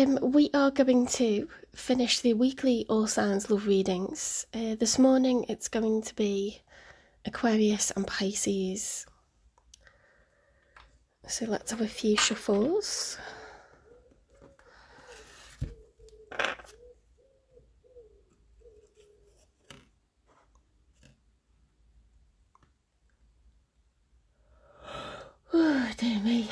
We are going to finish the weekly All Signs Love readings. This morning it's going to be Aquarius and Pisces. So let's have a few shuffles. Oh, dear me.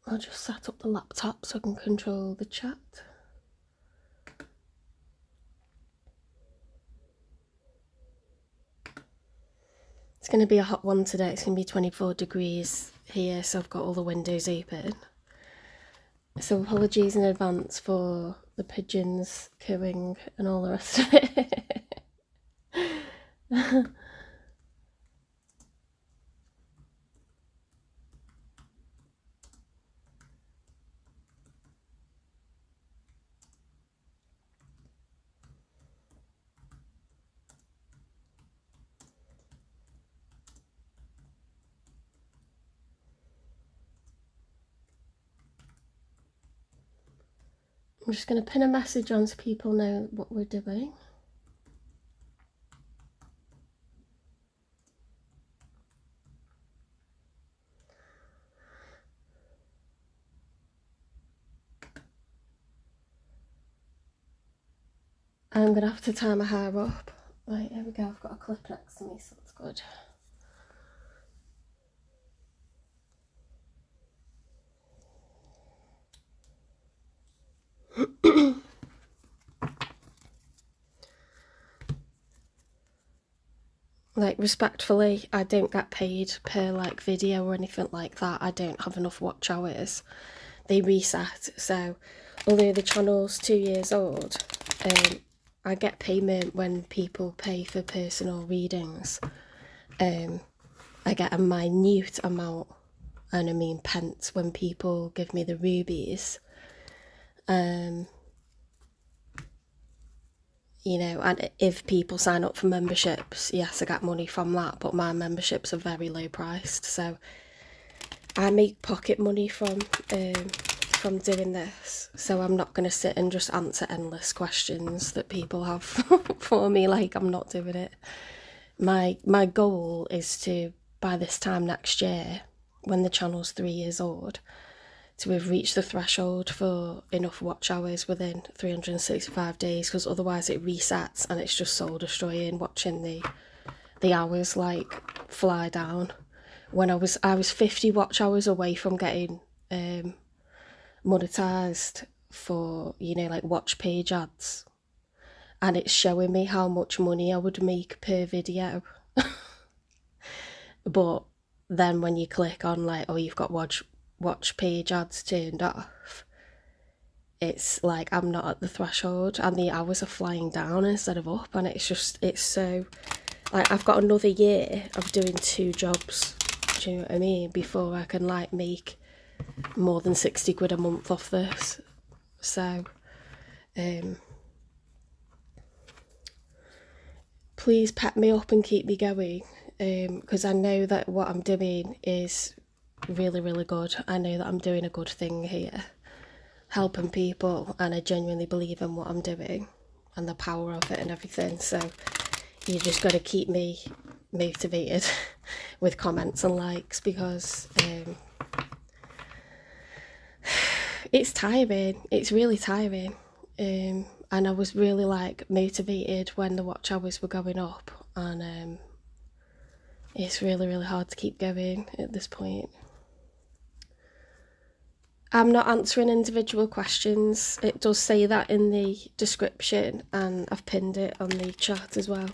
I'll just set up the laptop so I can control the chat. It's going to be a hot one today. It's going to be 24 degrees here, so I've got all the windows open. So apologies in advance for the pigeons cooing and all the rest of it. I'm just going to pin a message on so people know what we're doing. I'm going to have to tie my hair up. Right, here we go. I've got a clip next to me, so that's good. Like, respectfully, I don't get paid per like video or anything like that. I don't have enough watch hours. They reset, so although the channel's 2 years old, I get payment when people pay for personal readings. I get a minute amount, and I mean pence, when people give me the rubies. You know, and if people sign up for memberships, yes, I get money from that, but my memberships are very low priced, so I make pocket money from doing this. So I'm not going to sit and just answer endless questions that people have for me. Like, I'm not doing it. My goal is to, by this time next year, when the channel's 3 years old, to have reached the threshold for enough watch hours within 365 days, because otherwise it resets and it's just soul destroying watching the hours like fly down. When I was 50 watch hours away from getting monetized for, you know, like watch page ads, and it's showing me how much money I would make per video. But then when you click on like, oh, you've got watch page ads turned off, it's like I'm not at the threshold and the hours are flying down instead of up, and it's so like I've got another year of doing 2 jobs, do you know what I mean, before I can like make more than 60 quid a month off this. So please pep me up and keep me going, because I know that what I'm doing is really, really good. I know that I'm doing a good thing here, helping people, and I genuinely believe in what I'm doing and the power of it and everything. So you just got to keep me motivated with comments and likes, because it's tiring. It's really tiring. And I was really like motivated when the watch hours were going up, and it's really, really hard to keep going at this point. I'm not answering individual questions. It does say that in the description, and I've pinned it on the chat as well.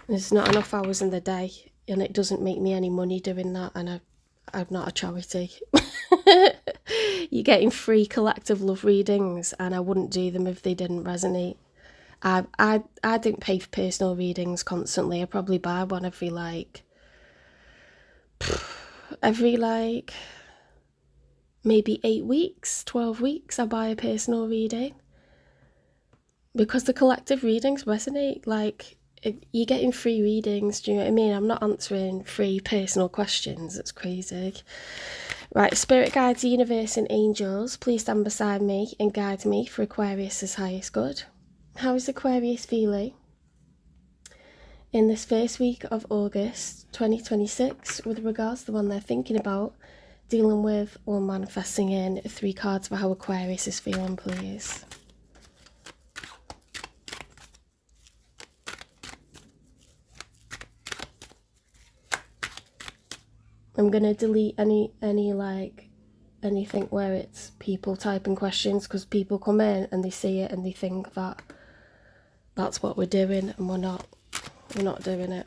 There's not enough hours in the day, and it doesn't make me any money doing that, and I'm not a charity. You're getting free collective love readings, and I wouldn't do them if they didn't resonate. I don't pay for personal readings constantly. I probably buy one every maybe 8 weeks, 12 weeks, I buy a personal reading. Because the collective readings resonate, like, you're getting free readings, do you know what I mean? I'm not answering free personal questions, it's crazy. Right, spirit guides, universe and angels, please stand beside me and guide me for Aquarius's highest good. How is Aquarius feeling in this first week of August 2026 with regards to the one they're thinking about, dealing with or manifesting in? 3 cards for how Aquarius is feeling, please. I'm gonna delete any like anything where it's people typing questions, because people come in and they see it and they think that that's what we're doing, and we're not doing it.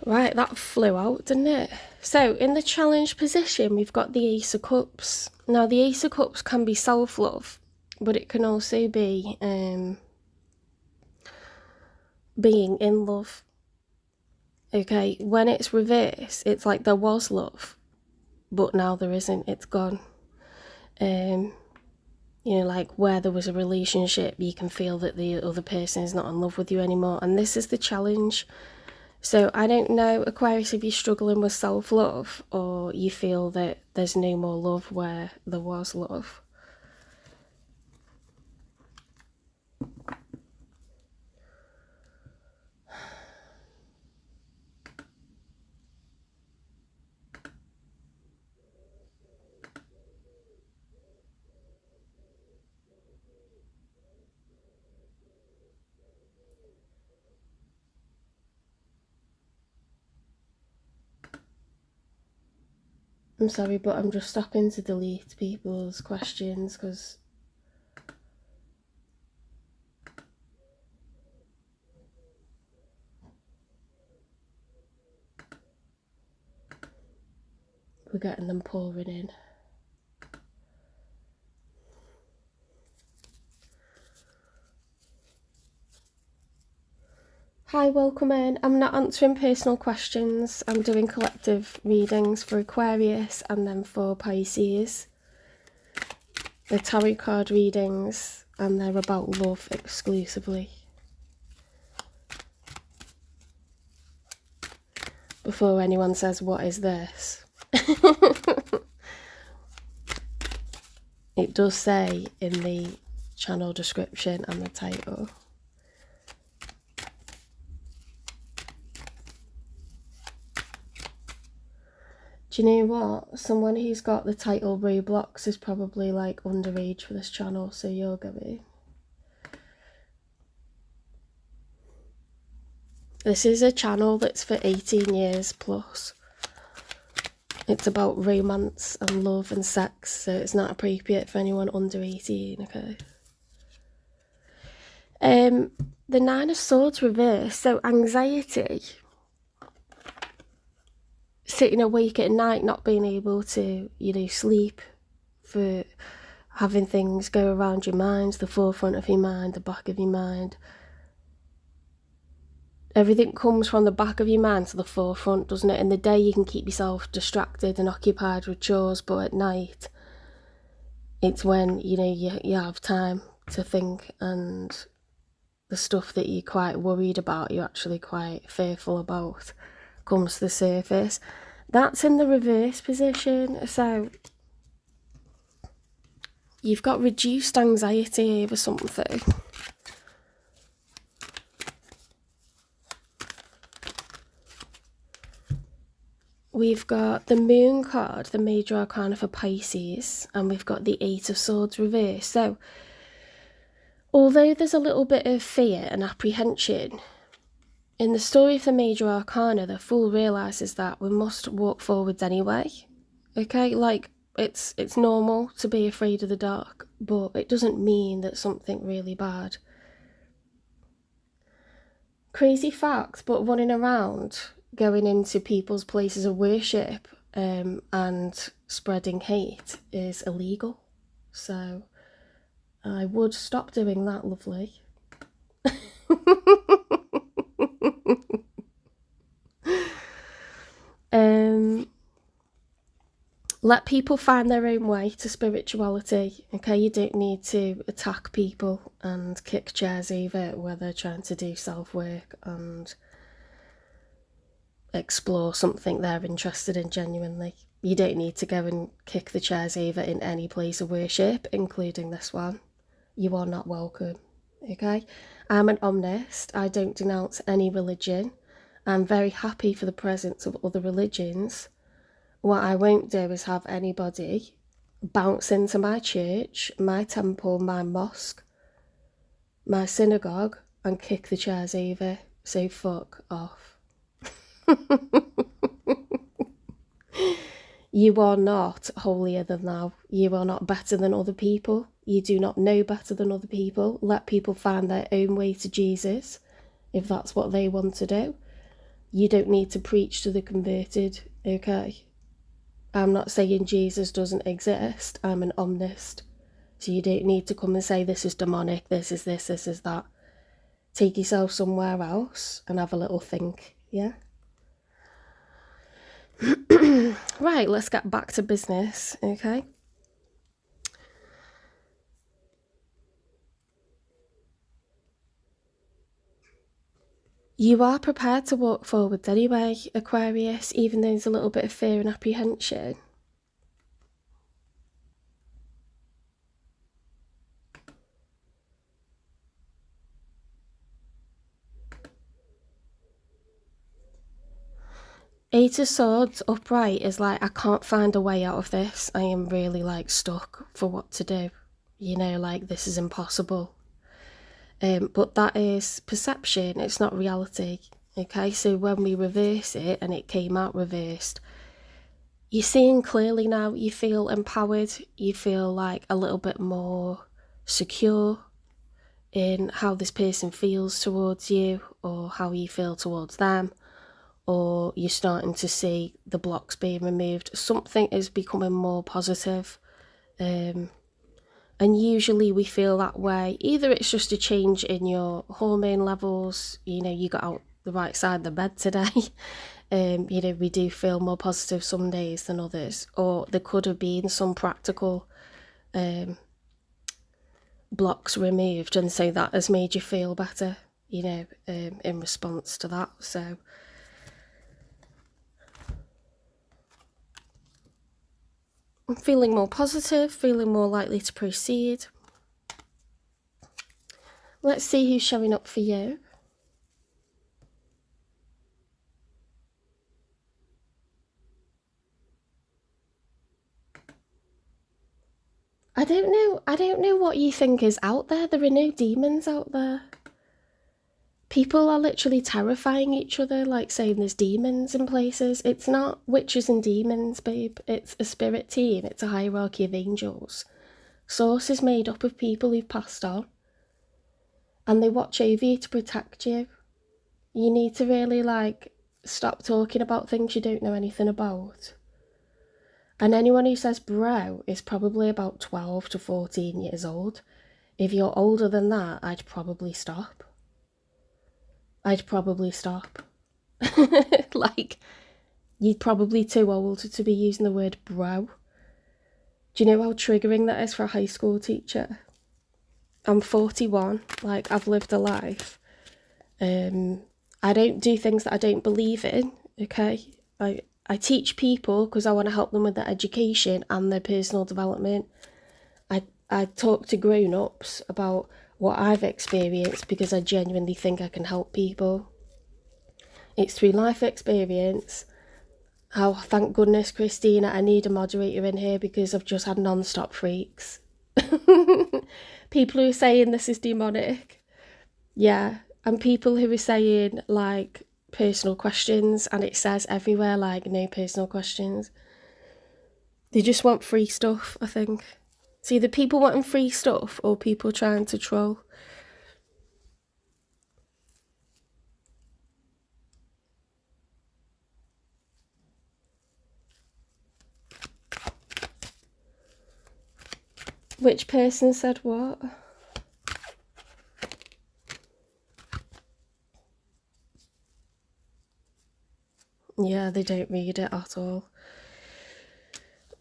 Right, that flew out, didn't it? So, in the challenge position, we've got the Ace of Cups. Now, the Ace of Cups can be self-love, but it can also be being in love. Okay, when it's reversed, it's like there was love, but now there isn't, it's gone. You know, like where there was a relationship, you can feel that the other person is not in love with you anymore, and this is the challenge. So I don't know, Aquarius, if you're struggling with self-love or you feel that there's no more love where there was love. I'm sorry, but I'm just stopping to delete people's questions because we're getting them pouring in. Hi, welcome in. I'm not answering personal questions. I'm doing collective readings for Aquarius and then for Pisces. The tarot card readings, and they're about love exclusively. Before anyone says, what is this? It does say in the channel description and the title. Do you know what? Someone who's got the title Roblox is probably like underage for this channel, so you're going. This is a channel that's for 18 years plus. It's about romance and love and sex, so it's not appropriate for anyone under 18, okay? The Nine of Swords reversed, so anxiety. Sitting awake at night, not being able to, you know, sleep, for having things go around your mind, the forefront of your mind, the back of your mind. Everything comes from the back of your mind to the forefront, doesn't it? In the day you can keep yourself distracted and occupied with chores, but at night it's when, you know, you have time to think, and the stuff that you're quite worried about, you're actually quite fearful about, comes to the surface. That's in the reverse position, so you've got reduced anxiety over something. We've got the Moon card, the major arcana for Pisces, and we've got the Eight of Swords reverse. So although there's a little bit of fear and apprehension, in the story of the major arcana, the Fool realises that we must walk forwards anyway. Okay, like, it's normal to be afraid of the dark, but it doesn't mean that something really bad. Crazy fact, but running around, going into people's places of worship and spreading hate is illegal. So I would stop doing that, lovely. Let people find their own way to spirituality, okay? You don't need to attack people and kick chairs over where they're trying to do self-work and explore something they're interested in genuinely. You don't need to go and kick the chairs over in any place of worship, including this one. You are not welcome, okay? I'm an omnist. I don't denounce any religion. I'm very happy for the presence of other religions. What I won't do is have anybody bounce into my church, my temple, my mosque, my synagogue, and kick the chairs over. So fuck off. You are not holier than thou. You are not better than other people. You do not know better than other people. Let people find their own way to Jesus, if that's what they want to do. You don't need to preach to the converted, okay? I'm not saying Jesus doesn't exist. I'm an omnist. So you don't need to come and say this is demonic, this is this, this is that. Take yourself somewhere else and have a little think, yeah? Right, let's get back to business, okay? You are prepared to walk forward anyway, Aquarius, even though there's a little bit of fear and apprehension. Eight of Swords upright is like, I can't find a way out of this. I am really like stuck for what to do. You know, like this is impossible. But that is perception, it's not reality. Okay, so when we reverse it and it came out reversed, you're seeing clearly now, you feel empowered, you feel like a little bit more secure in how this person feels towards you or how you feel towards them, or you're starting to see the blocks being removed. Something is becoming more positive. And usually we feel that way. Either it's just a change in your hormone levels, you know, you got out the right side of the bed today. You know, we do feel more positive some days than others. Or there could have been some practical blocks removed, and so that has made you feel better, you know, in response to that. So I'm feeling more positive, feeling more likely to proceed. Let's see who's showing up for you. I don't know what you think is out there. There are no demons out there. People are literally terrifying each other, like saying there's demons in places. It's not witches and demons, babe. It's a spirit team. It's a hierarchy of angels. Source is made up of people who've passed on, and they watch over you to protect you. You need to really, like, stop talking about things you don't know anything about. And anyone who says bro is probably about 12 to 14 years old. If you're older than that, I'd probably stop. Like, you're probably too old to be using the word bro. Do you know how triggering that is for a high school teacher? I'm 41, like, I've lived a life. I don't do things that I don't believe in, okay? I teach people because I want to help them with their education and their personal development. I talk to grown-ups about what I've experienced because I genuinely think I can help people. It's through life experience. Oh, thank goodness, Christina, I need a moderator in here because I've just had non-stop freaks. People who are saying this is demonic. Yeah, and people who are saying, like, personal questions, and it says everywhere, like, no personal questions. They just want free stuff, I think. It's either people wanting free stuff or people trying to troll. Which person said what? Yeah, they don't read it at all.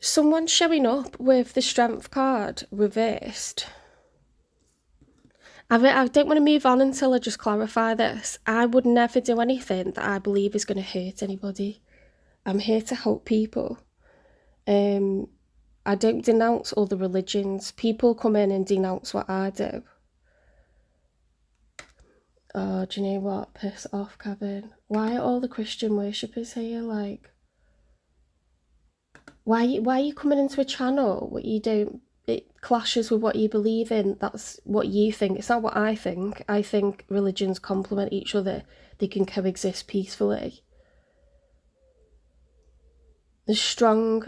Someone's showing up with the Strength card reversed. I don't want to move on until I just clarify this. I would never do anything that I believe is going to hurt anybody. I'm here to help people. I don't denounce other religions. People come in and denounce what I do. Oh, do you know what? Piss off, Kevin. Why are all the Christian worshippers here? Like, why are you coming into a channel what you don't? It clashes with what you believe in. That's what you think. It's not what I think. I think religions complement each other. They can coexist peacefully. The strong.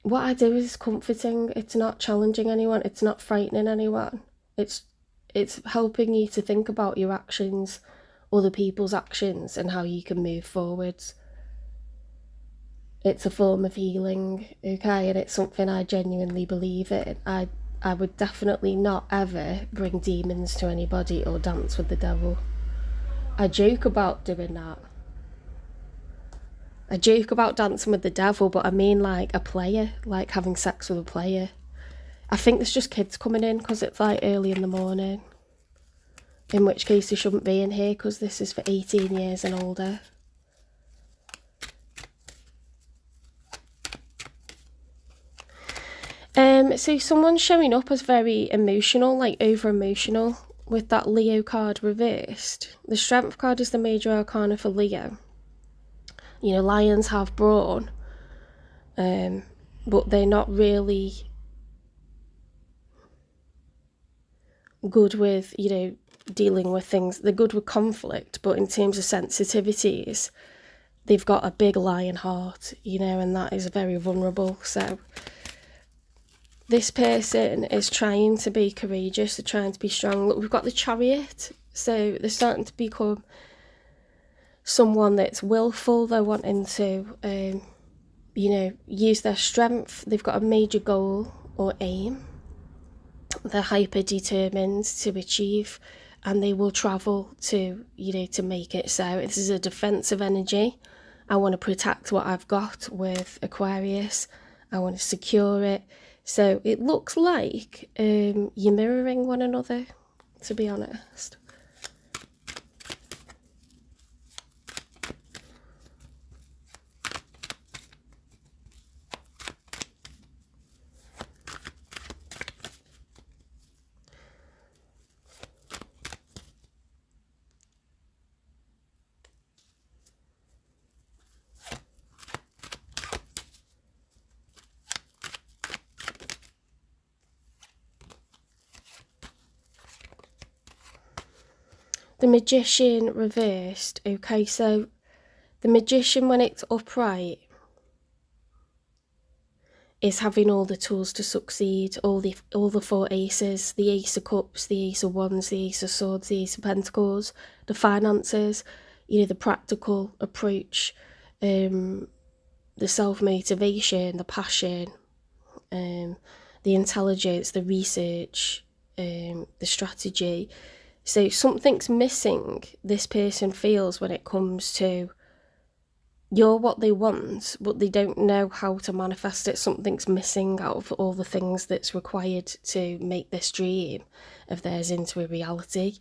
What I do is comforting. It's not challenging anyone. It's not frightening anyone. It's helping you to think about your actions, other people's actions, and how you can move forwards. It's a form of healing, okay, and it's something I genuinely believe in. I would definitely not ever bring demons to anybody or dance with the devil. I joke about doing that. I joke about dancing with the devil, but I mean like a player, like having sex with a player. I think there's just kids coming in because it's like early in the morning. In which case they shouldn't be in here because this is for 18 years and older. So someone's showing up as very emotional, like over-emotional, with that Leo card reversed. The Strength card is the major arcana for Leo. You know, lions have brawn, but they're not really good with, you know, dealing with things. They're good with conflict, but in terms of sensitivities, they've got a big lion heart, you know, and that is very vulnerable. So this person is trying to be courageous, they're trying to be strong. Look, we've got the Chariot, so they're starting to become someone that's willful. They're wanting to, you know, use their strength. They've got a major goal or aim. They're hyper determined to achieve, and they will travel to, you know, to make it so. This is a defensive energy. I want to protect what I've got with Aquarius. I want to secure it. So it looks like you're mirroring one another, to be honest. The Magician reversed. Okay, so the Magician, when it's upright, is having all the tools to succeed. All the four aces: the Ace of Cups, the Ace of Wands, the Ace of Swords, the Ace of Pentacles. The finances, you know, the practical approach, the self-motivation, the passion, the intelligence, the research, the strategy. So something's missing, this person feels, when it comes to you're what they want, but they don't know how to manifest it. Something's missing out of all the things that's required to make this dream of theirs into a reality.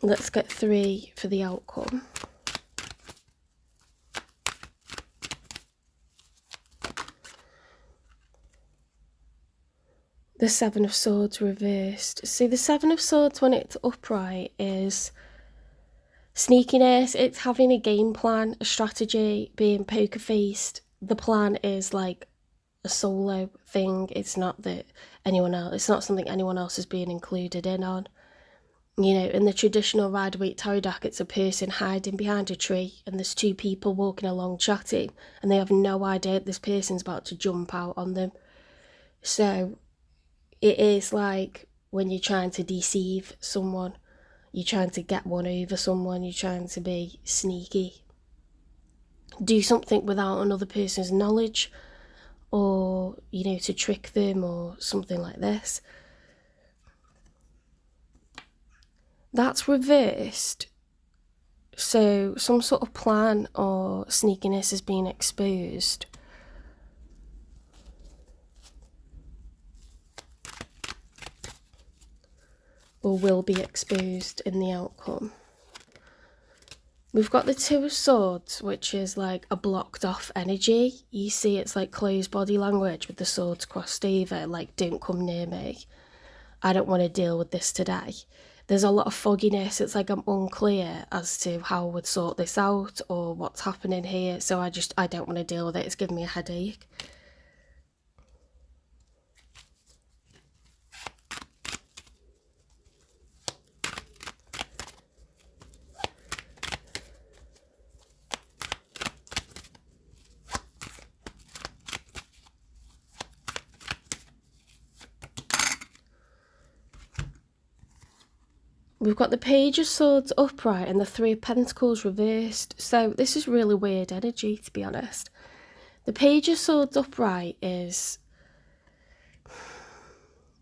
Let's get 3 for the outcome. The Seven of Swords reversed. So the Seven of Swords, when it's upright, is sneakiness. It's having a game plan, a strategy, being poker faced. The plan is like a solo thing. It's not that anyone else, it's not something anyone else is being included in on. You know, in the traditional Rider-Waite tarot deck, it's a person hiding behind a tree and there's 2 people walking along chatting and they have no idea this person's about to jump out on them. So it is like when you're trying to deceive someone, You're trying to get one over someone. You're trying to be sneaky. Do something without another person's knowledge, or, you know, to trick them or something like this. That's reversed. So some sort of plan or sneakiness has been exposed. Or will be exposed in the outcome. We've got the Two of Swords, which is like a blocked off energy. You see it's like closed body language with the swords crossed over, like, don't come near me. I don't want to deal with this today. There's a lot of fogginess. It's like I'm unclear as to how I would sort this out or what's happening here. So I don't want to deal with it. It's giving me a headache. We've got the Page of Swords upright and the Three of Pentacles reversed. So this is really weird energy, to be honest. The Page of Swords upright is...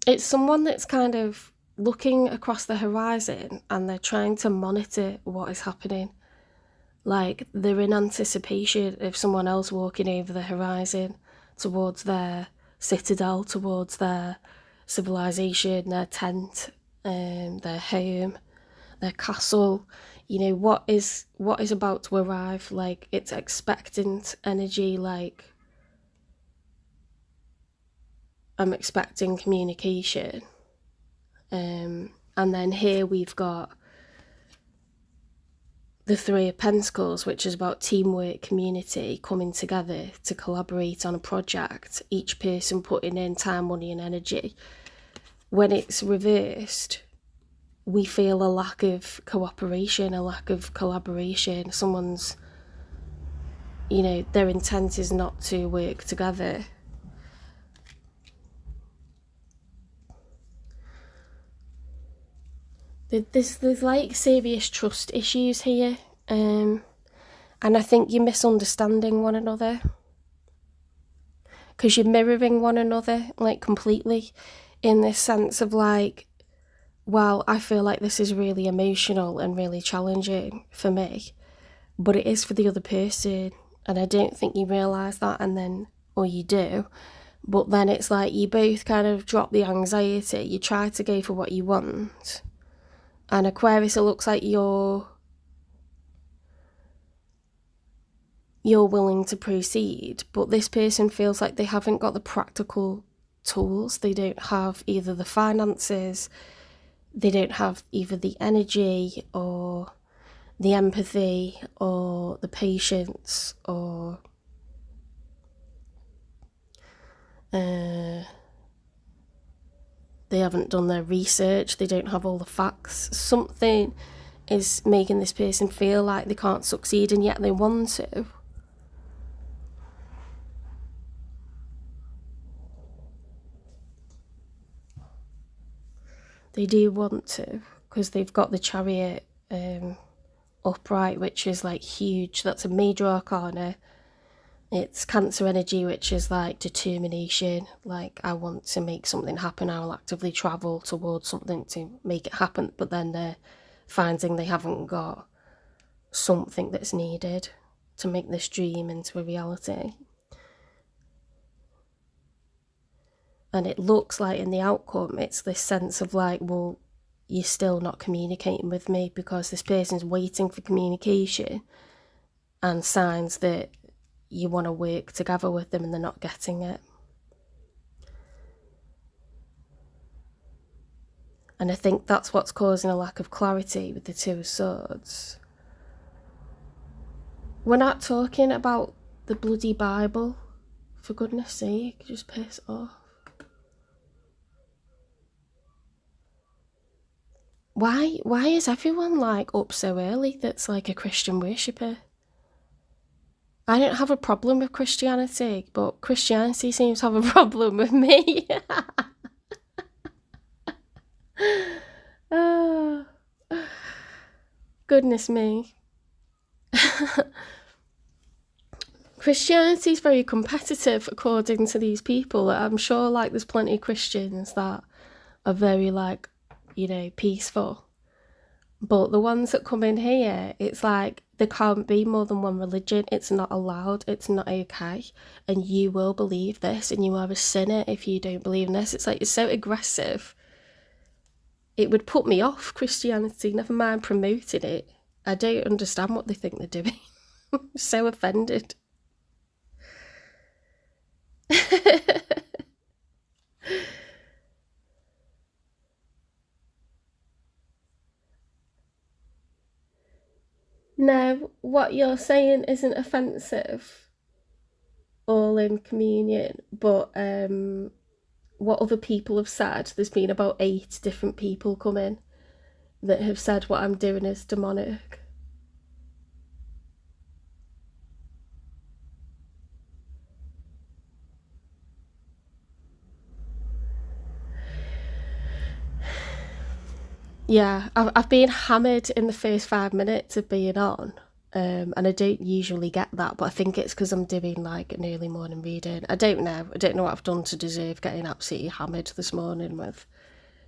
it's someone that's kind of looking across the horizon and they're trying to monitor what is happening. Like, they're in anticipation of someone else walking over the horizon towards their citadel, towards their civilization, their tent, their home, their castle. You know, what is about to arrive. Like, it's expectant energy. Like, I'm expecting communication. And then here we've got the Three of Pentacles, which is about teamwork, community, coming together to collaborate on a project, each person putting in time, money and energy. When it's reversed, we feel a lack of cooperation, a lack of collaboration. Someone's, you know, their intent is not to work together. There's like serious trust issues here, and I think you're misunderstanding one another, because you're mirroring one another, like, completely, in this sense of like, well, I feel like this is really emotional and really challenging for me, but it is for the other person, and I don't think you realise that, and then, or you do, but then it's like you both kind of drop the anxiety, you try to go for what you want. And Aquarius, it looks like you're willing to proceed, but this person feels like they haven't got the practical tools. They don't have either the finances, they don't have either the energy or the empathy or the patience, or they haven't done their research, they don't have all the facts. Something is making this person feel like they can't succeed, and yet they want to. They do want to, because they've got the Chariot upright, which is like huge. That's a major arcana. It's Cancer energy, which is like determination, like, I want to make something happen, I will actively travel towards something to make it happen, but then they're finding they haven't got something that's needed to make this dream into a reality. And it looks like in the outcome, it's this sense of like, well, you're still not communicating with me, because this person's waiting for communication and signs that you want to work together with them, and they're not getting it. And I think that's what's causing a lack of clarity with the Two of Swords. We're not talking about the bloody Bible, for goodness sake, just piss off. Why is everyone like up so early that's like a Christian worshipper? I don't have a problem with Christianity, but Christianity seems to have a problem with me. Goodness me. Christianity is very competitive according to these people. I'm sure like there's plenty of Christians that are very like, you know, peaceful. But the ones that come in here, it's like there can't be more than one religion. It's not allowed. It's not okay. And you will believe this, and you are a sinner if you don't believe in this. It's like it's so aggressive. It would put me off Christianity, never mind promoting it. I don't understand what they think they're doing. I'm so offended. No, what you're saying isn't offensive, all in communion, but what other people have said, there's been about 8 different people come in that have said what I'm doing is demonic. Yeah, I've been hammered in the first 5 minutes of being on, and I don't usually get that, but I think it's because I'm doing like an early morning reading. I don't know what I've done to deserve getting absolutely hammered this morning with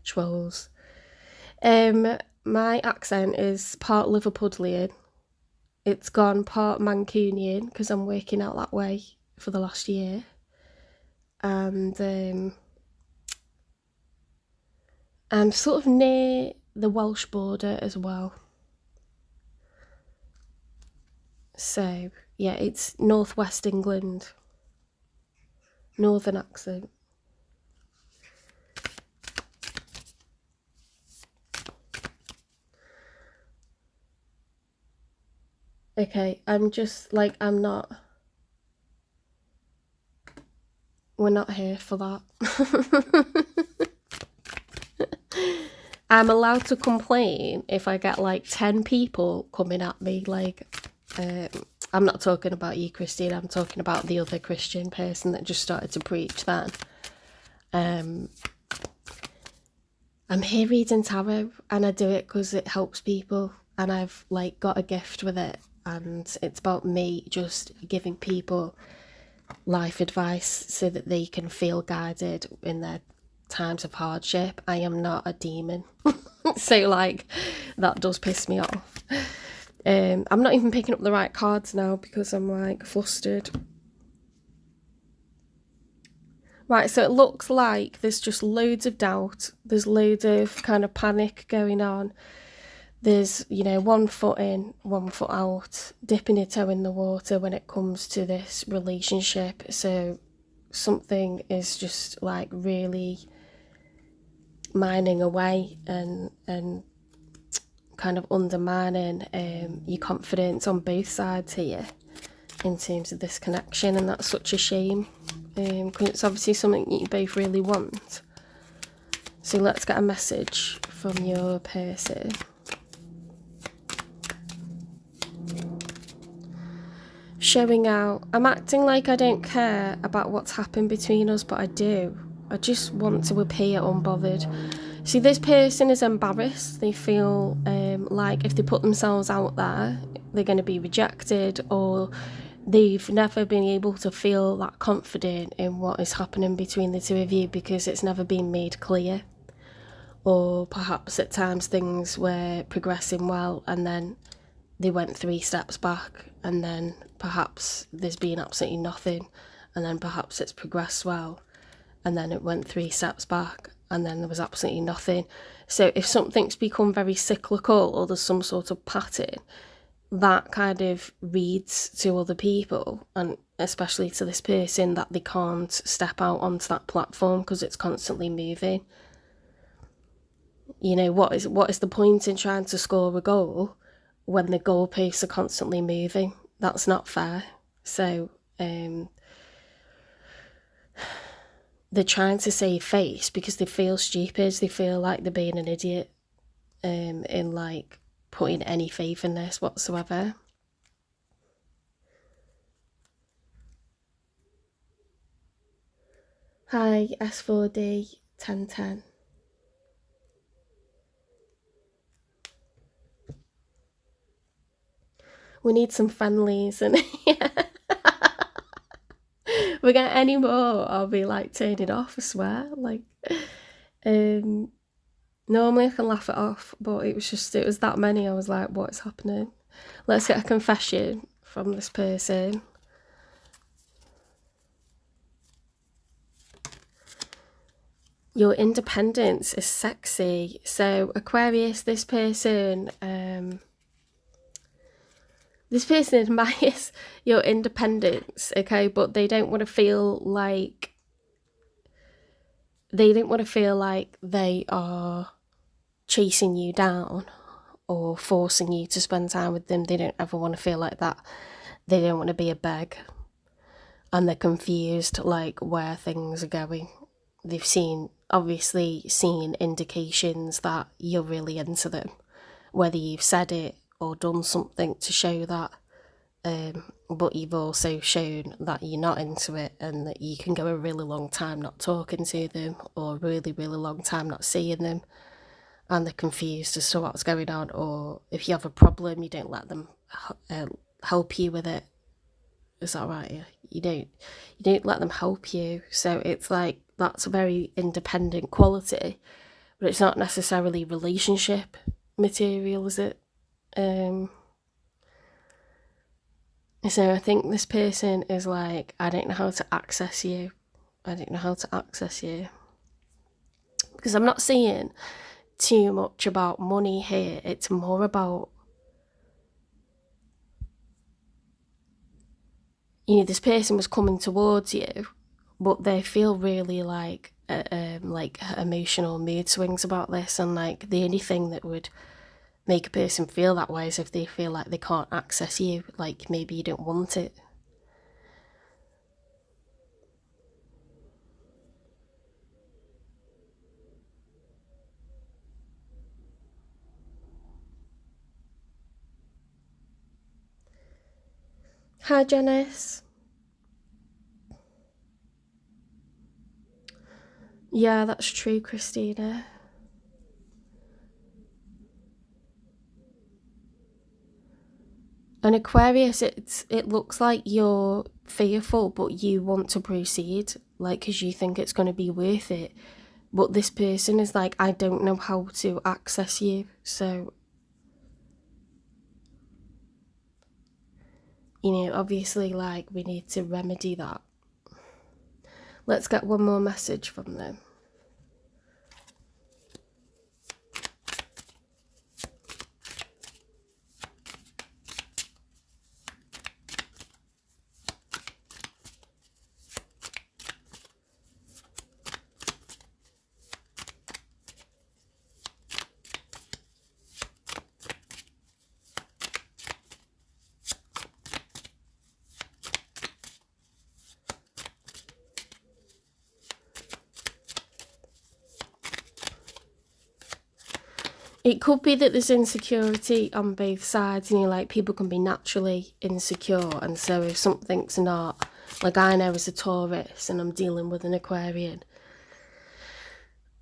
trolls. My accent is part Liverpudlian. It's gone part Mancunian because I'm working out that way for the last year, and I'm sort of near the Welsh border as well. So yeah, it's northwest England, northern accent. Okay, I'm just like, we're not here for that. I'm allowed to complain if I get like 10 people coming at me, like, I'm not talking about you, Christine, I'm talking about the other Christian person that just started to preach then. I'm here reading tarot, and I do it because it helps people, and I've like got a gift with it, and it's about me just giving people life advice so that they can feel guided in their times of hardship. I am not a demon. So like that does piss me off. I'm not even picking up the right cards now because I'm like flustered. Right, so it looks like there's just loads of doubt. There's loads of kind of panic going on. There's, you know, 1 foot in, 1 foot out, dipping your toe in the water when it comes to this relationship. So something is just like really mining away and kind of undermining your confidence on both sides here in terms of this connection, and that's such a shame because it's obviously something that you both really want. So let's get a message from your person. Showing out, I'm acting like I don't care about what's happened between us, but I do. I just want to appear unbothered. See, this person is embarrassed. They feel like if they put themselves out there, they're going to be rejected, or they've never been able to feel that confident in what is happening between the two of you because it's never been made clear. Or perhaps at times things were progressing well and then they went 3 steps back, and then perhaps there's been absolutely nothing, and then perhaps it's progressed well and then it went 3 steps back and then there was absolutely nothing. So if something's become very cyclical or there's some sort of pattern, that kind of reads to other people, and especially to this person, that they can't step out onto that platform because it's constantly moving. You know, what is the point in trying to score a goal when the goalposts are constantly moving? That's not fair. So they're trying to save face because they feel stupid. They feel like they're being an idiot in like putting any faith in this whatsoever. Hi, S4D 1010. We need some friendlies, and yeah. If we get any more, I'll be like turning off, I swear. Like, normally I can laugh it off, but it was that many. I was like, what is happening? Let's get a confession from this person. Your independence is sexy. So Aquarius, this person admires your independence, okay, but they don't want to feel like they are chasing you down or forcing you to spend time with them. They don't ever want to feel like that. They don't want to be a beg, and they're confused like where things are going. They've obviously seen indications that you're really into them, whether you've said it or done something to show that, but you've also shown that you're not into it, and that you can go a really long time not talking to them, or a really, really long time not seeing them, and they're confused as to what's going on. Or if you have a problem, you don't let them help you with it. Is that right? You don't let them help you. So it's like, that's a very independent quality, but it's not necessarily relationship material, is it? So I think this person is like, I don't know how to access you. Because I'm not seeing too much about money here. It's more about, this person was coming towards you, but they feel really like emotional mood swings about this, and like the only thing that would make a person feel that way is if they feel like they can't access you, like maybe you don't want it. Hi, Janice. Yeah, that's true, Christina. An Aquarius, it looks like you're fearful, but you want to proceed, like, because you think it's going to be worth it. But this person is like, I don't know how to access you, so, obviously, like, we need to remedy that. Let's get one more message from them. It could be that there's insecurity on both sides, like people can be naturally insecure, and so if something's not, like I know as a Taurus and I'm dealing with an Aquarian,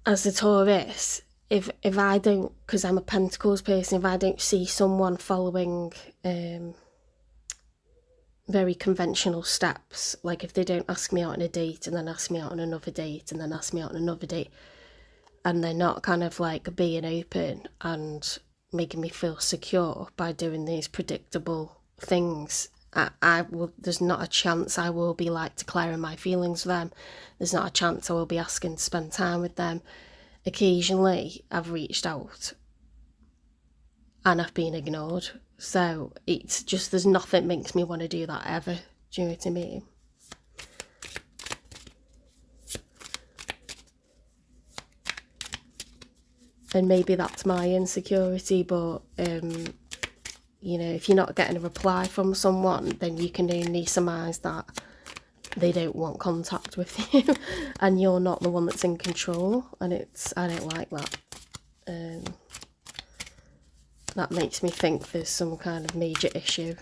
as a Taurus, if I don't, because I'm a Pentacles person, if I don't see someone following very conventional steps, like if they don't ask me out on a date and then ask me out on another date and then ask me out on another date, and they're not kind of like being open and making me feel secure by doing these predictable things, there's not a chance I will be like declaring my feelings with them. There's not a chance I will be asking to spend time with them. Occasionally I've reached out and I've been ignored, so it's just, there's nothing makes me want to do that ever. Do you know what I mean? And maybe that's my insecurity, but if you're not getting a reply from someone, then you can only surmise that they don't want contact with you and you're not the one that's in control, and I don't like that. That makes me think there's some kind of major issue.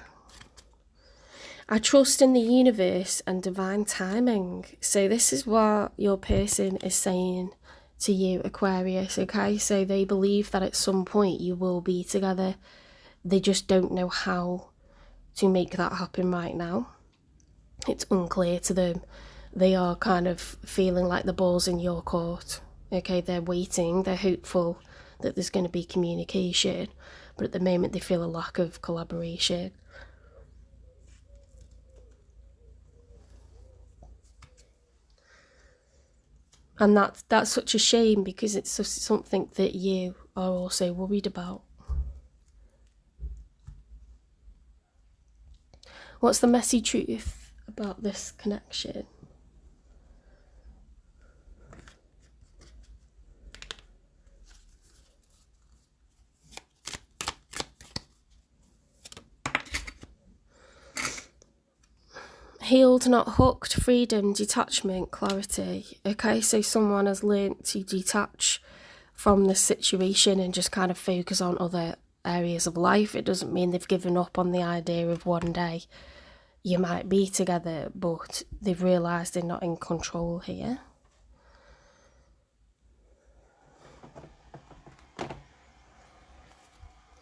I trust in the universe and divine timing. So this is what your person is saying to you, Aquarius, okay? So they believe that at some point you will be together. They just don't know how, to make that happen right now. It's unclear to them. They are kind of feeling like the ball's in your court. Okay, they're waiting, they're hopeful that there's going to be communication, but at the moment they feel a lack of collaboration. And that's such a shame, because it's something that you are also worried about. What's the messy truth about this connection? Healed, not hooked, freedom, detachment, clarity. Okay, so someone has learnt to detach from this situation and just kind of focus on other areas of life. It doesn't mean they've given up on the idea of one day you might be together, but they've realised they're not in control here.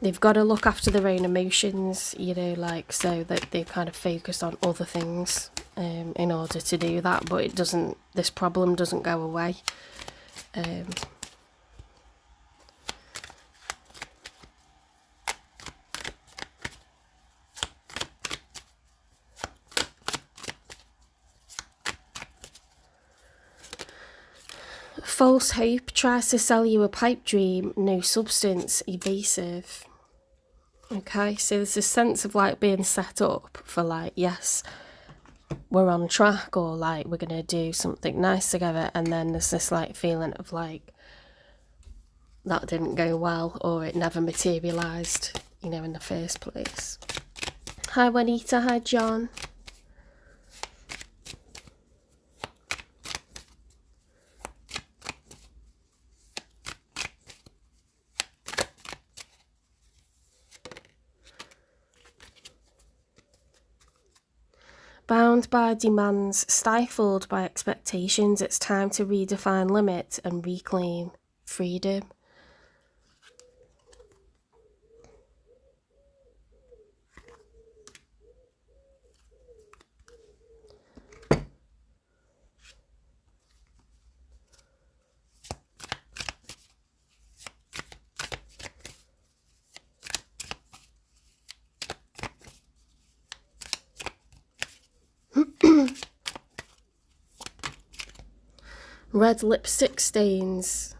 They've got to look after their own emotions, you know, like, so that they've kind of focused on other things in order to do that, but this problem doesn't go away. False hope tries to sell you a pipe dream, no substance, evasive. Okay, so there's this sense of like being set up for like, yes, we're on track, or like we're gonna do something nice together, and then there's this like feeling of like that didn't go well, or it never materialised, you know, in the first place. Hi Juanita, hi John. Bound by demands, stifled by expectations, it's time to redefine limits and reclaim freedom. Red lipstick stains.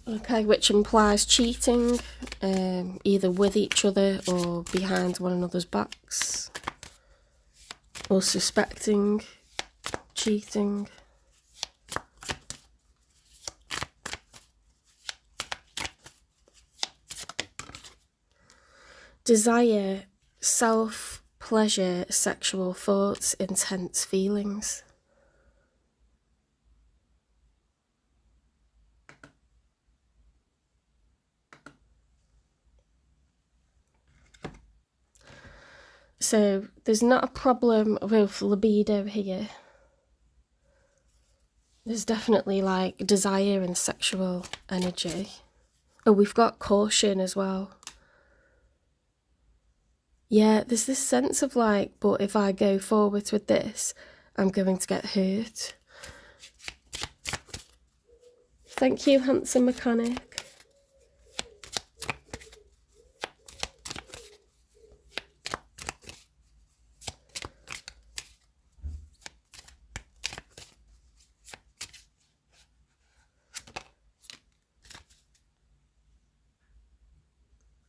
Okay, which implies cheating, either with each other or behind one another's backs, or suspecting cheating. Desire, self-pleasure, sexual thoughts, intense feelings. So there's not a problem with libido here. There's definitely like desire and sexual energy. Oh, we've got caution as well. Yeah, there's this sense of like, but if I go forward with this, I'm going to get hurt. Thank you, handsome mechanic.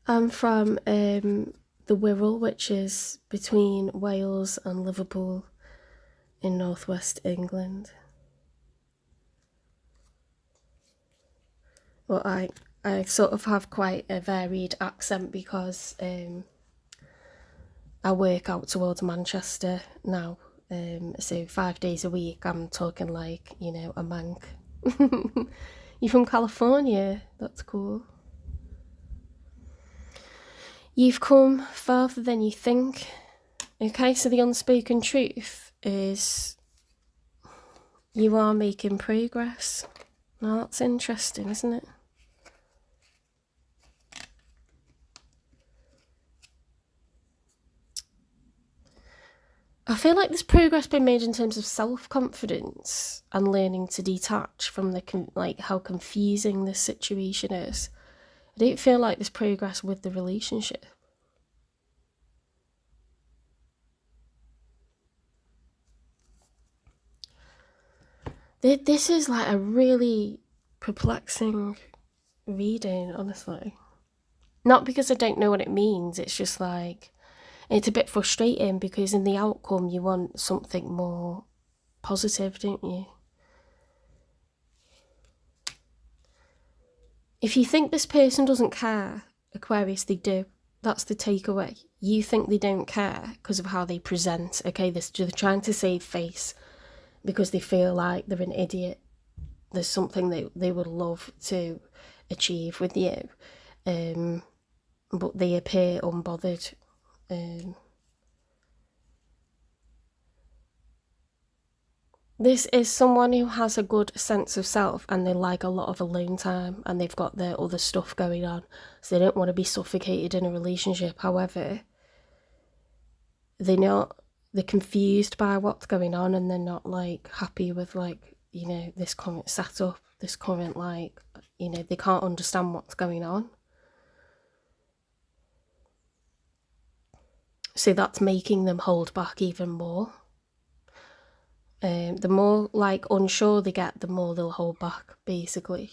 I'm from the Wirral, which is between Wales and Liverpool in northwest England. Well, I sort of have quite a varied accent because I work out towards Manchester now. So 5 days a week I'm talking like, you know, a Manc. You from California? That's cool. You've come farther than you think. Okay, so the unspoken truth is you are making progress. Now that's interesting, isn't it? I feel like there's progress being made in terms of self-confidence and learning to detach from the how confusing this situation is. I don't feel like there's progress with the relationship. This is like a really perplexing reading, honestly. Not because I don't know what it means, it's just like, it's a bit frustrating because in the outcome you want something more positive, don't you? If you think this person doesn't care, Aquarius, they do. That's the takeaway. You think they don't care because of how they present. Okay, they're trying to save face because they feel like they're an idiot. There's something they would love to achieve with you, but they appear unbothered. This is someone who has a good sense of self and they like a lot of alone time and they've got their other stuff going on, so they don't want to be suffocated in a relationship. However, they're confused by what's going on and they're not like happy with this current setup, this current they can't understand what's going on. So that's making them hold back even more. The more unsure they get, the more they'll hold back, basically.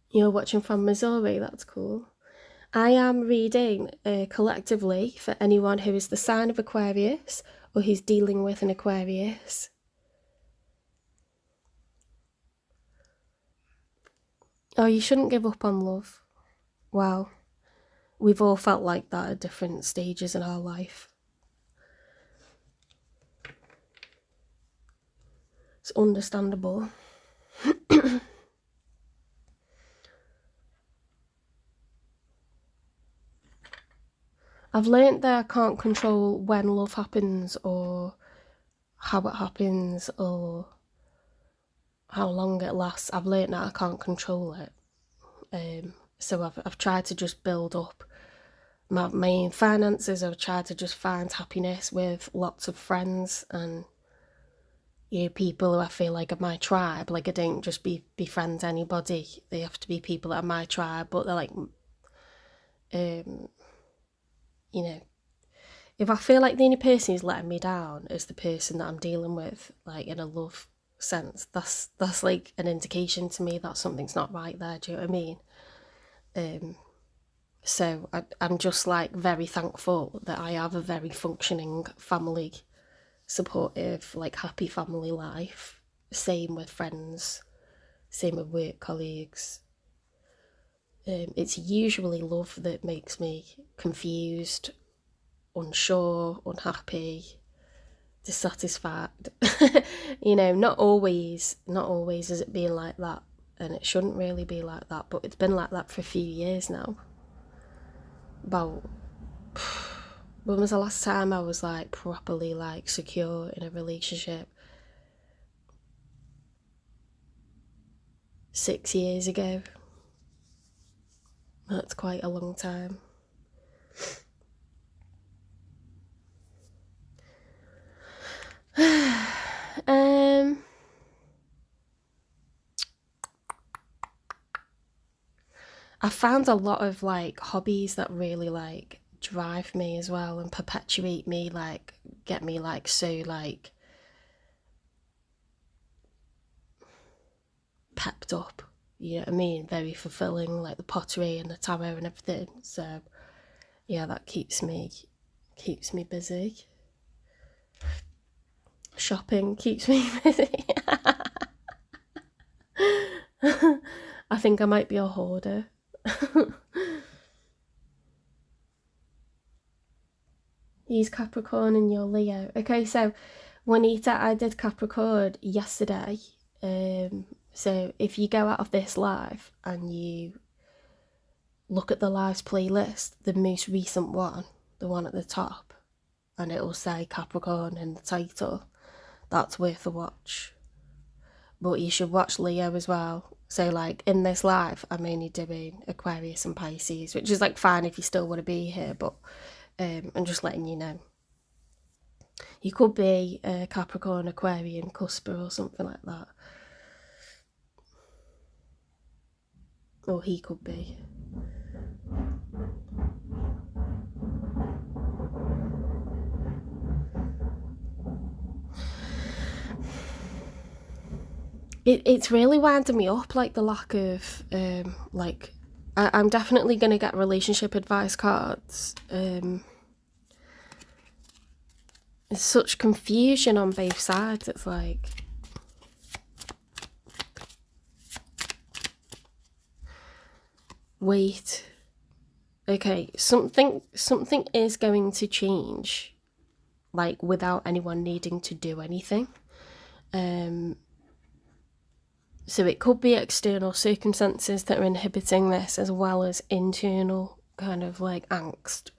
You're watching from Missouri, that's cool. I am reading collectively for anyone who is the sign of Aquarius or who's dealing with an Aquarius. Oh, you shouldn't give up on love. Wow. We've all felt like that at different stages in our life. It's understandable. I've learnt that I can't control when love happens or how it happens or how long it lasts. I've learnt that I can't control it. So I've tried to just build up my own finances. I've tried to just find happiness with lots of friends and people who I feel like are my tribe. Like I don't just befriend anybody. They have to be people that are my tribe, but they're like, if I feel like the only person who's letting me down is the person that I'm dealing with, like in a love sense, that's like an indication to me that something's not right there. Do you know what I mean? So I'm just like very thankful that I have a very functioning family, supportive, like happy family life. Same with friends, same with work colleagues. It's usually love that makes me confused, unsure, unhappy, dissatisfied. Not always is it being like that, and it shouldn't really be like that, but it's been like that for a few years now. When was the last time I was like properly like secure in a relationship? 6 years ago. That's quite a long time. I found a lot of like hobbies that really like drive me as well and perpetuate me, like get me like so like pepped up, you know what I mean? Very fulfilling, like the pottery and the tarot and everything. So yeah, that keeps me busy. Shopping keeps me busy. I think I might be a hoarder. He's Capricorn and you're Leo. Okay, so Juanita, I did Capricorn yesterday. So if you go out of this live and you look at the lives playlist, the most recent one, the one at the top, and it'll say Capricorn in the title, that's worth a watch. But you should watch Leo as well. So like in this life, I'm only doing Aquarius and Pisces, which is like fine if you still want to be here, but I'm just letting you know. You could be a Capricorn, Aquarian, Cusper or something like that. Or he could be. It's really winding me up, like the lack of, like, I'm definitely going to get relationship advice cards. There's such confusion on both sides. It's like, wait, okay, something is going to change, like without anyone needing to do anything. So it could be external circumstances that are inhibiting this, as well as internal kind of like angst.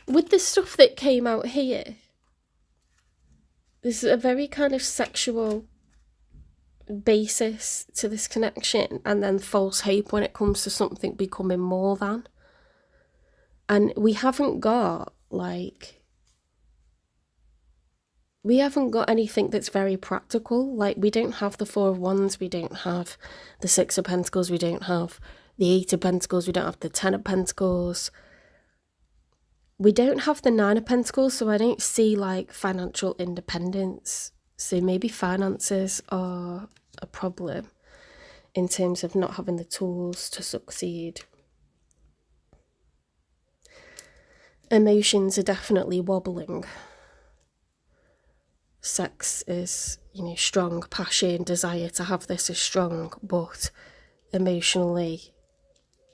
With the stuff that came out here, there's a very kind of sexual basis to this connection, and then false hope when it comes to something becoming more than. And we haven't got anything that's very practical. Like, we don't have the Four of Wands, we don't have the Six of Pentacles, we don't have the Eight of Pentacles, we don't have the Ten of Pentacles, we don't have the Nine of Pentacles, so I don't see like financial independence. So maybe finances are a problem in terms of not having the tools to succeed. Emotions are definitely wobbling. Sex is, strong. Passion, desire to have this is strong, but emotionally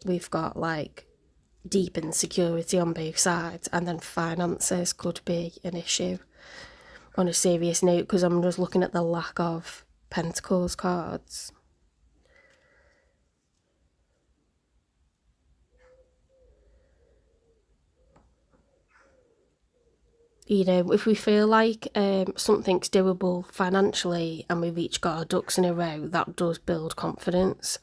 we've got like deep insecurity on both sides, and then finances could be an issue on a serious note, because I'm just looking at the lack of Pentacles cards. If we feel like something's doable financially and we've each got our ducks in a row, that does build confidence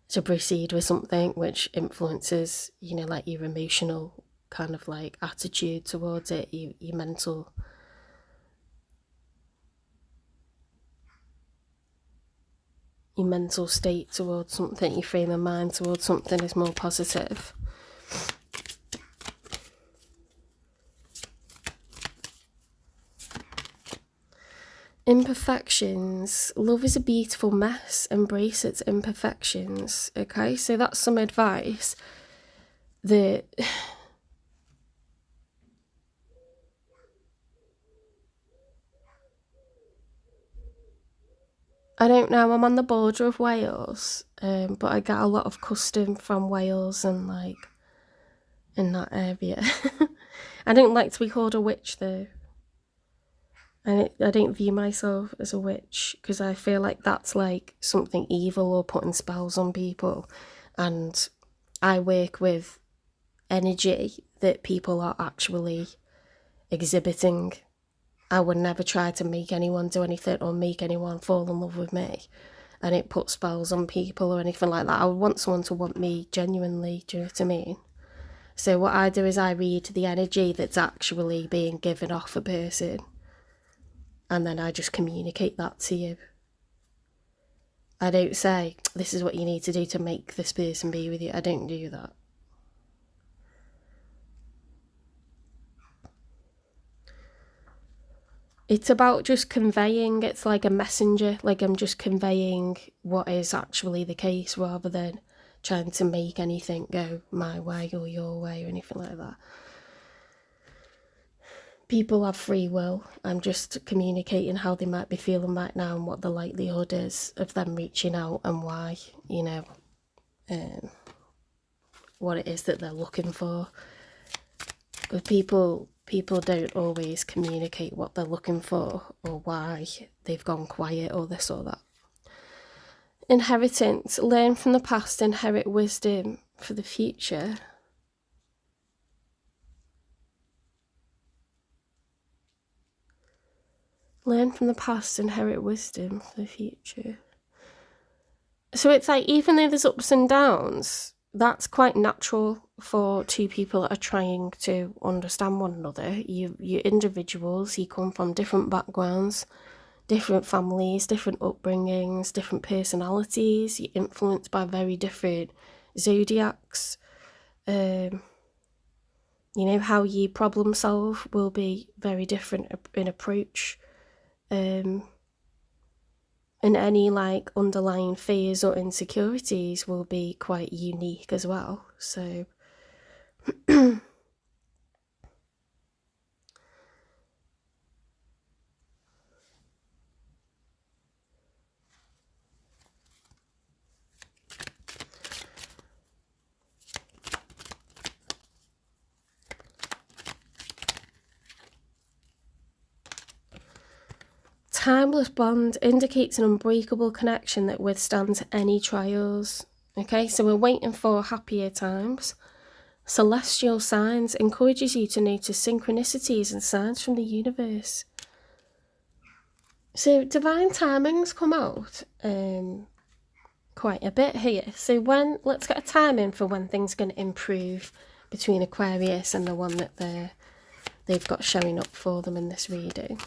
to proceed with something, which influences, like your emotional kind of like attitude towards it, your mental. Your mental state towards something, your frame of mind towards something is more positive. Imperfections. Love is a beautiful mess. Embrace its imperfections. Okay, so that's some advice that I don't know, I'm on the border of Wales, but I get a lot of custom from Wales and like in that area. I don't like to be called a witch though. I don't view myself as a witch, because I feel like that's like something evil or putting spells on people. And I work with energy that people are actually exhibiting. I would never try to make anyone do anything or make anyone fall in love with me. I don't put spells on people or anything like that. I would want someone to want me genuinely, do you know what I mean? So what I do is I read the energy that's actually being given off a person, and then I just communicate that to you. I don't say, this is what you need to do to make this person be with you. I don't do that. It's about just conveying. It's like a messenger, like I'm just conveying what is actually the case, rather than trying to make anything go my way or your way or anything like that. People have free will. I'm just communicating how they might be feeling right now and what the likelihood is of them reaching out, and why, what it is that they're looking for. But people don't always communicate what they're looking for or why they've gone quiet or this or that. Inheritance. Learn from the past, inherit wisdom for the future. Learn from the past, inherit wisdom for the future. So it's like, even though there's ups and downs, that's quite natural for two people that are trying to understand one another. You're individuals, you come from different backgrounds, different families, different upbringings, different personalities. You're influenced by very different zodiacs. You know, how you problem solve will be very different in approach. And any like underlying fears or insecurities will be quite unique as well. So timeless bond indicates an unbreakable connection that withstands any trials. Okay, so we're waiting for happier times. Celestial signs encourages you to notice synchronicities and signs from the universe. So divine timings come out quite a bit here. So let's get a timing for when things are going to improve between Aquarius and the one that they've got showing up for them in this reading.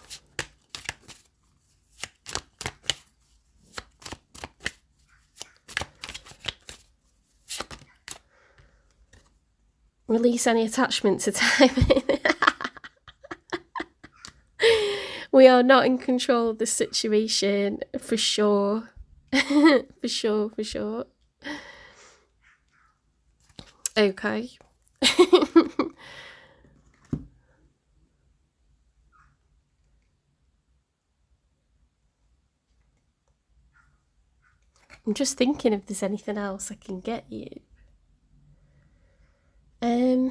Release any attachment to timing. We are not in control of the situation, for sure. For sure. Okay. I'm just thinking if there's anything else I can get you. I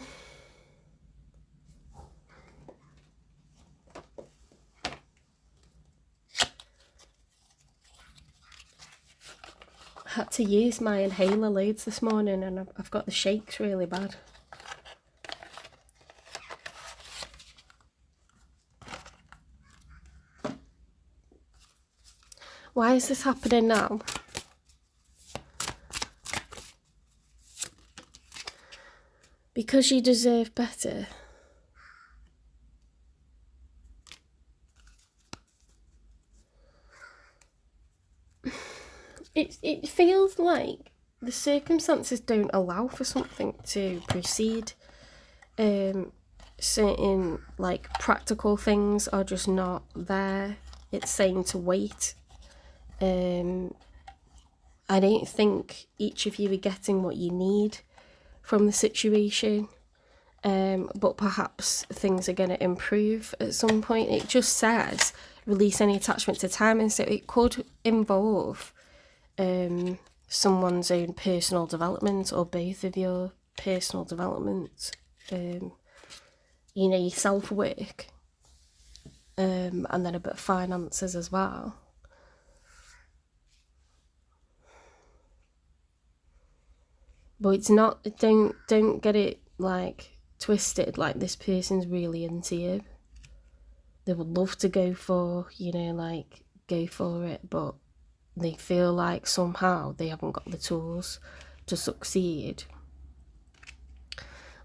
had to use my inhaler loads this morning and I've got the shakes really bad. Why is this happening now? Because you deserve better. It feels like the circumstances don't allow for something to proceed. Certain like practical things are just not there. It's saying to wait. I don't think each of you are getting what you need from the situation. But perhaps things are going to improve at some point. It just says release any attachment to time, and so it could involve someone's own personal development or both of your personal development, you know, your self-work, and then a bit of finances as well. But it's not, don't get it like twisted, like this person's really into you. They would love to go for, you know, like go for it, but they feel like somehow they haven't got the tools to succeed.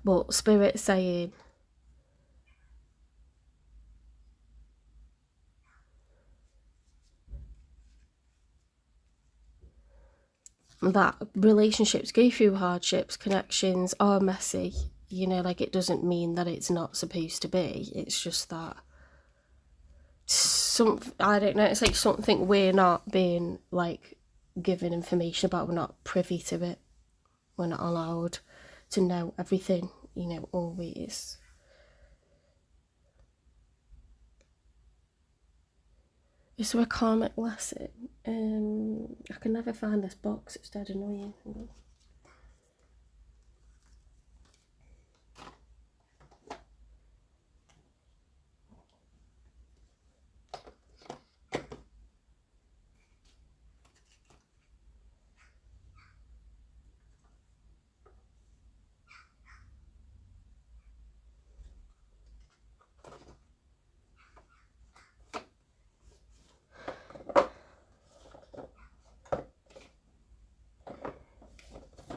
But Spirit's saying that relationships go through hardships, connections are messy, you know, like it doesn't mean that it's not supposed to be. It's just that I don't know, it's like something we're not being like given information about. We're not privy to it. We're not allowed to know everything, you know, always. Is there a karmic lesson? I can never find this box, it's dead annoying.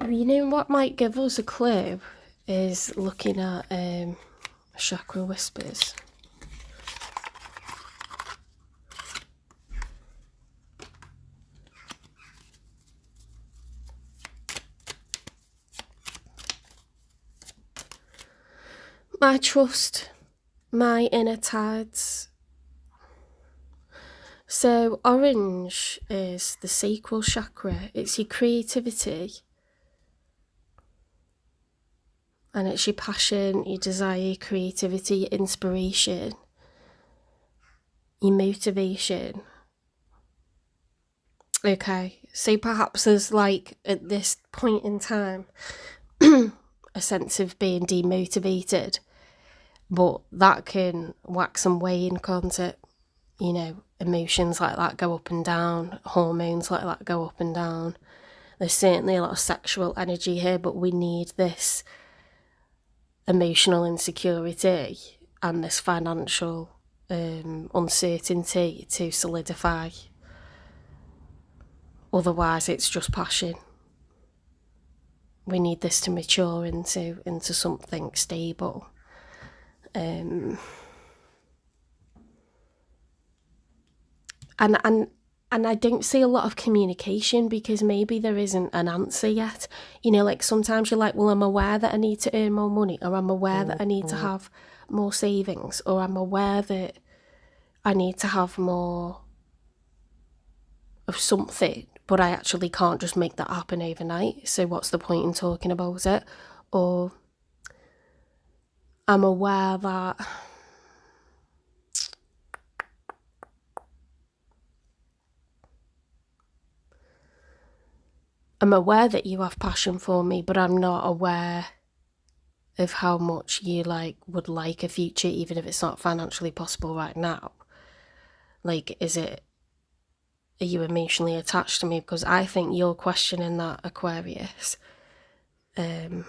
You know what might give us a clue is looking at chakra whispers. My trust, my inner tides. So orange is the sacral chakra. It's your creativity. And it's your passion, your desire, your creativity, your inspiration, your motivation. Okay, so perhaps there's like, at this point in time, a sense of being demotivated. But that can wax and wane, can't it? You know, emotions like that go up and down, hormones like that go up and down. There's certainly a lot of sexual energy here, but we need this emotional insecurity and this financial uncertainty to solidify. Otherwise, it's just passion. We need this to mature into something stable. And I don't see a lot of communication because maybe there isn't an answer yet. You know, like sometimes you're like, well, I'm aware that I need to earn more money, or I'm aware that I need to have more savings, or I'm aware that I need to have more of something, but I actually can't just make that happen overnight. So what's the point in talking about it? Or I'm aware that you have passion for me, but I'm not aware of how much you would like a future, even if it's not financially possible right now. Like, are you emotionally attached to me? Because I think you're questioning that, Aquarius. I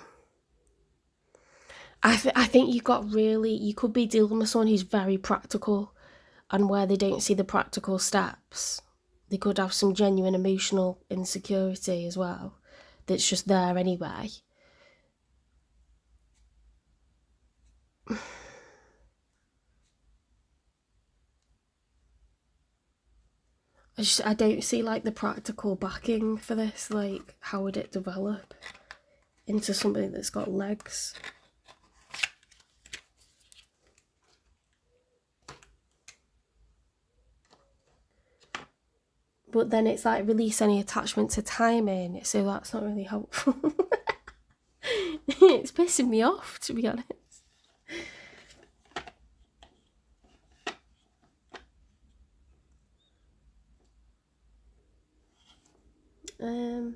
think you could be dealing with someone who's very practical, and where they don't see the practical steps, they could have some genuine emotional insecurity as well, that's just there anyway. I don't see the practical backing for this. Like, how would it develop into something that's got legs? But then it's like release any attachment to timing, so that's not really helpful. It's pissing me off, to be honest. I've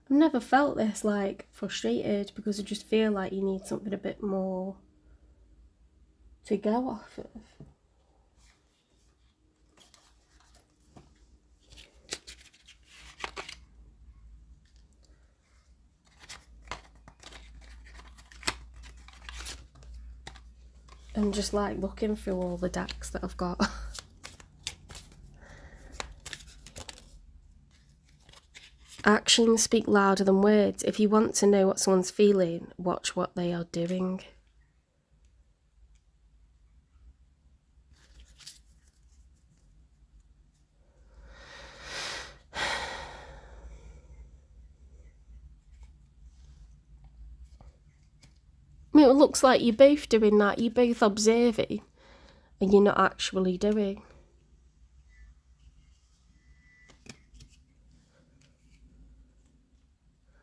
never felt this frustrated, because I just feel like you need something a bit more to go off of. I'm just looking through all the decks that I've got. Actions speak louder than words. If you want to know what someone's feeling, watch what they are doing. I mean, it looks like you're both doing that. You're both observing, and you're not actually doing.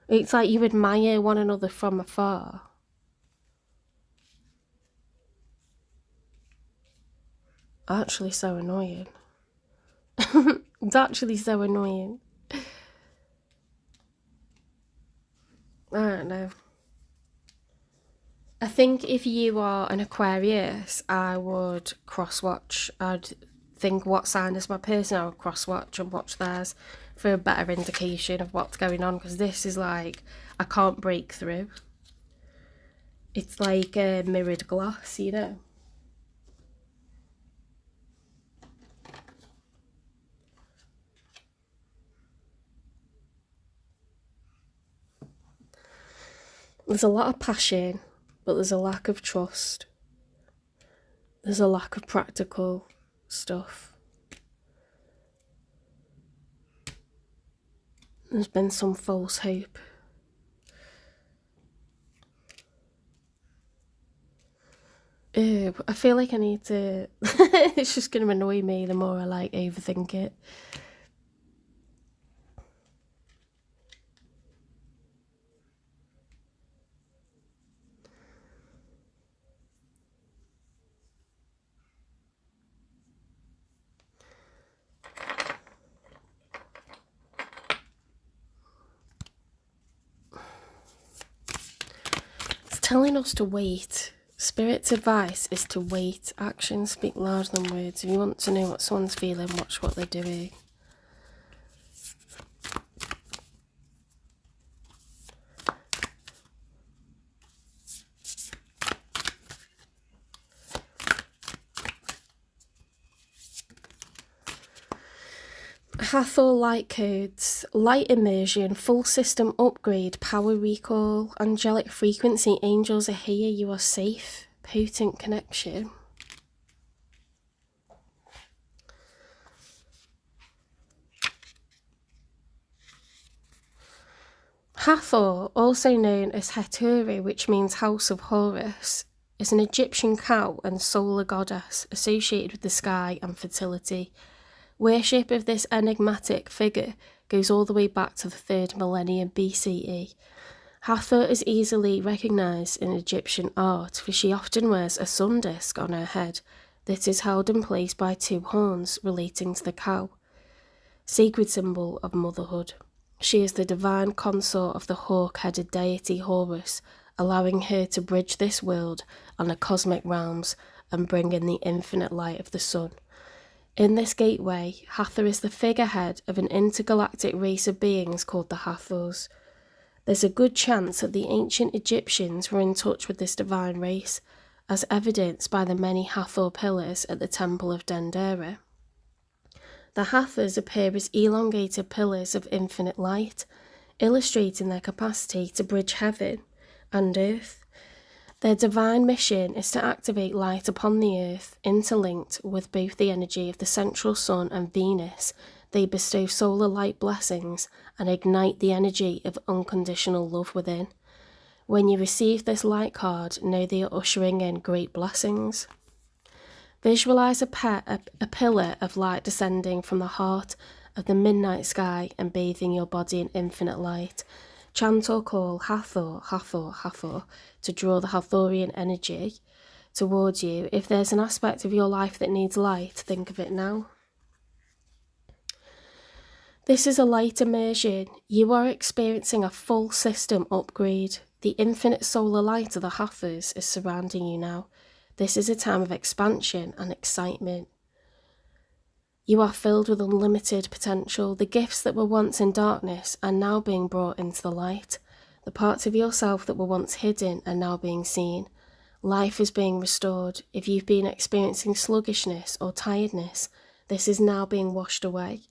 It's like you admire one another from afar. Actually so annoying. It's actually so annoying. I don't know. I think if you are an Aquarius, I would cross-watch. I'd think what sign is my person, I would cross-watch and watch theirs for a better indication of what's going on, because this is I can't break through. It's like a mirrored glass, you know. There's a lot of passion, but there's a lack of trust. There's a lack of practical stuff. There's been some false hope. I feel like I need to... It's just going to annoy me the more I like overthink it. It's telling us to wait. Spirit's advice is to wait. Actions speak louder than words. If you want to know what someone's feeling, watch what they're doing. Hathor light codes, light immersion, full system upgrade, power recall, angelic frequency, angels are here, you are safe, potent connection. Hathor, also known as Heturi, which means house of Horus, is an Egyptian cow and solar goddess associated with the sky and fertility. Worship of this enigmatic figure goes all the way back to the 3rd millennium BCE. Hathor is easily recognised in Egyptian art, for she often wears a sun disk on her head that is held in place by 2 horns relating to the cow, sacred symbol of motherhood. She is the divine consort of the hawk-headed deity Horus, allowing her to bridge this world and the cosmic realms and bring in the infinite light of the sun. In this gateway, Hathor is the figurehead of an intergalactic race of beings called the Hathors. There's a good chance that the ancient Egyptians were in touch with this divine race, as evidenced by the many Hathor pillars at the Temple of Dendera. The Hathors appear as elongated pillars of infinite light, illustrating their capacity to bridge heaven and earth. Their divine mission is to activate light upon the earth, interlinked with both the energy of the central sun and Venus. They bestow solar light blessings and ignite the energy of unconditional love within. When you receive this light card, know they are ushering in great blessings. Visualize a pillar of light descending from the heart of the midnight sky and bathing your body in infinite light. Chant or call Hathor, Hathor, Hathor to draw the Hathorian energy towards you. If there's an aspect of your life that needs light, think of it now. This is a light immersion. You are experiencing a full system upgrade. The infinite solar light of the Hathors is surrounding you now. This is a time of expansion and excitement. You are filled with unlimited potential. The gifts that were once in darkness are now being brought into the light. The parts of yourself that were once hidden are now being seen. Life is being restored. If you've been experiencing sluggishness or tiredness, this is now being washed away.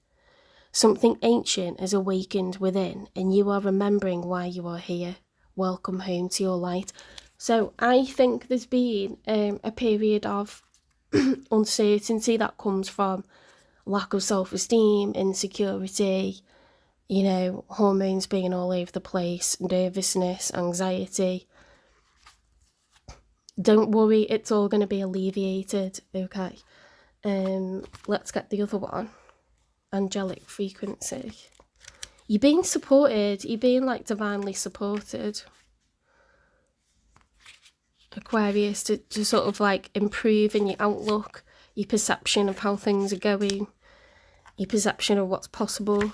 Something ancient is awakened within, and you are remembering why you are here. Welcome home to your light. So I think there's been a period of uncertainty that comes from lack of self-esteem, insecurity, hormones being all over the place, nervousness, anxiety. Don't worry, it's all going to be alleviated, okay? Let's get the other one. Angelic frequency. You're being supported. You're being divinely supported. Aquarius, to sort of improve in your outlook, your perception of how things are going, your perception of what's possible.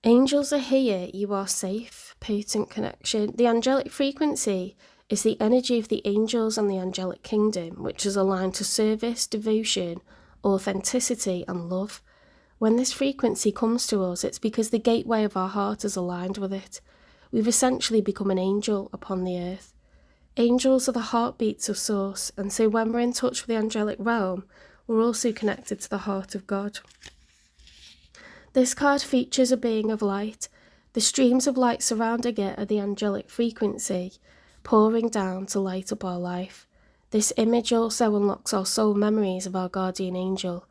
Angels are here, you are safe, potent connection. The angelic frequency is the energy of the angels and the angelic kingdom, which is aligned to service, devotion, authenticity and love. When this frequency comes to us, it's because the gateway of our heart is aligned with it. We've essentially become an angel upon the earth. Angels are the heartbeats of Source, and so when we're in touch with the angelic realm, we're also connected to the heart of God. This card features a being of light. The streams of light surrounding it are the angelic frequency, pouring down to light up our life. This image also unlocks our soul memories of our guardian angel.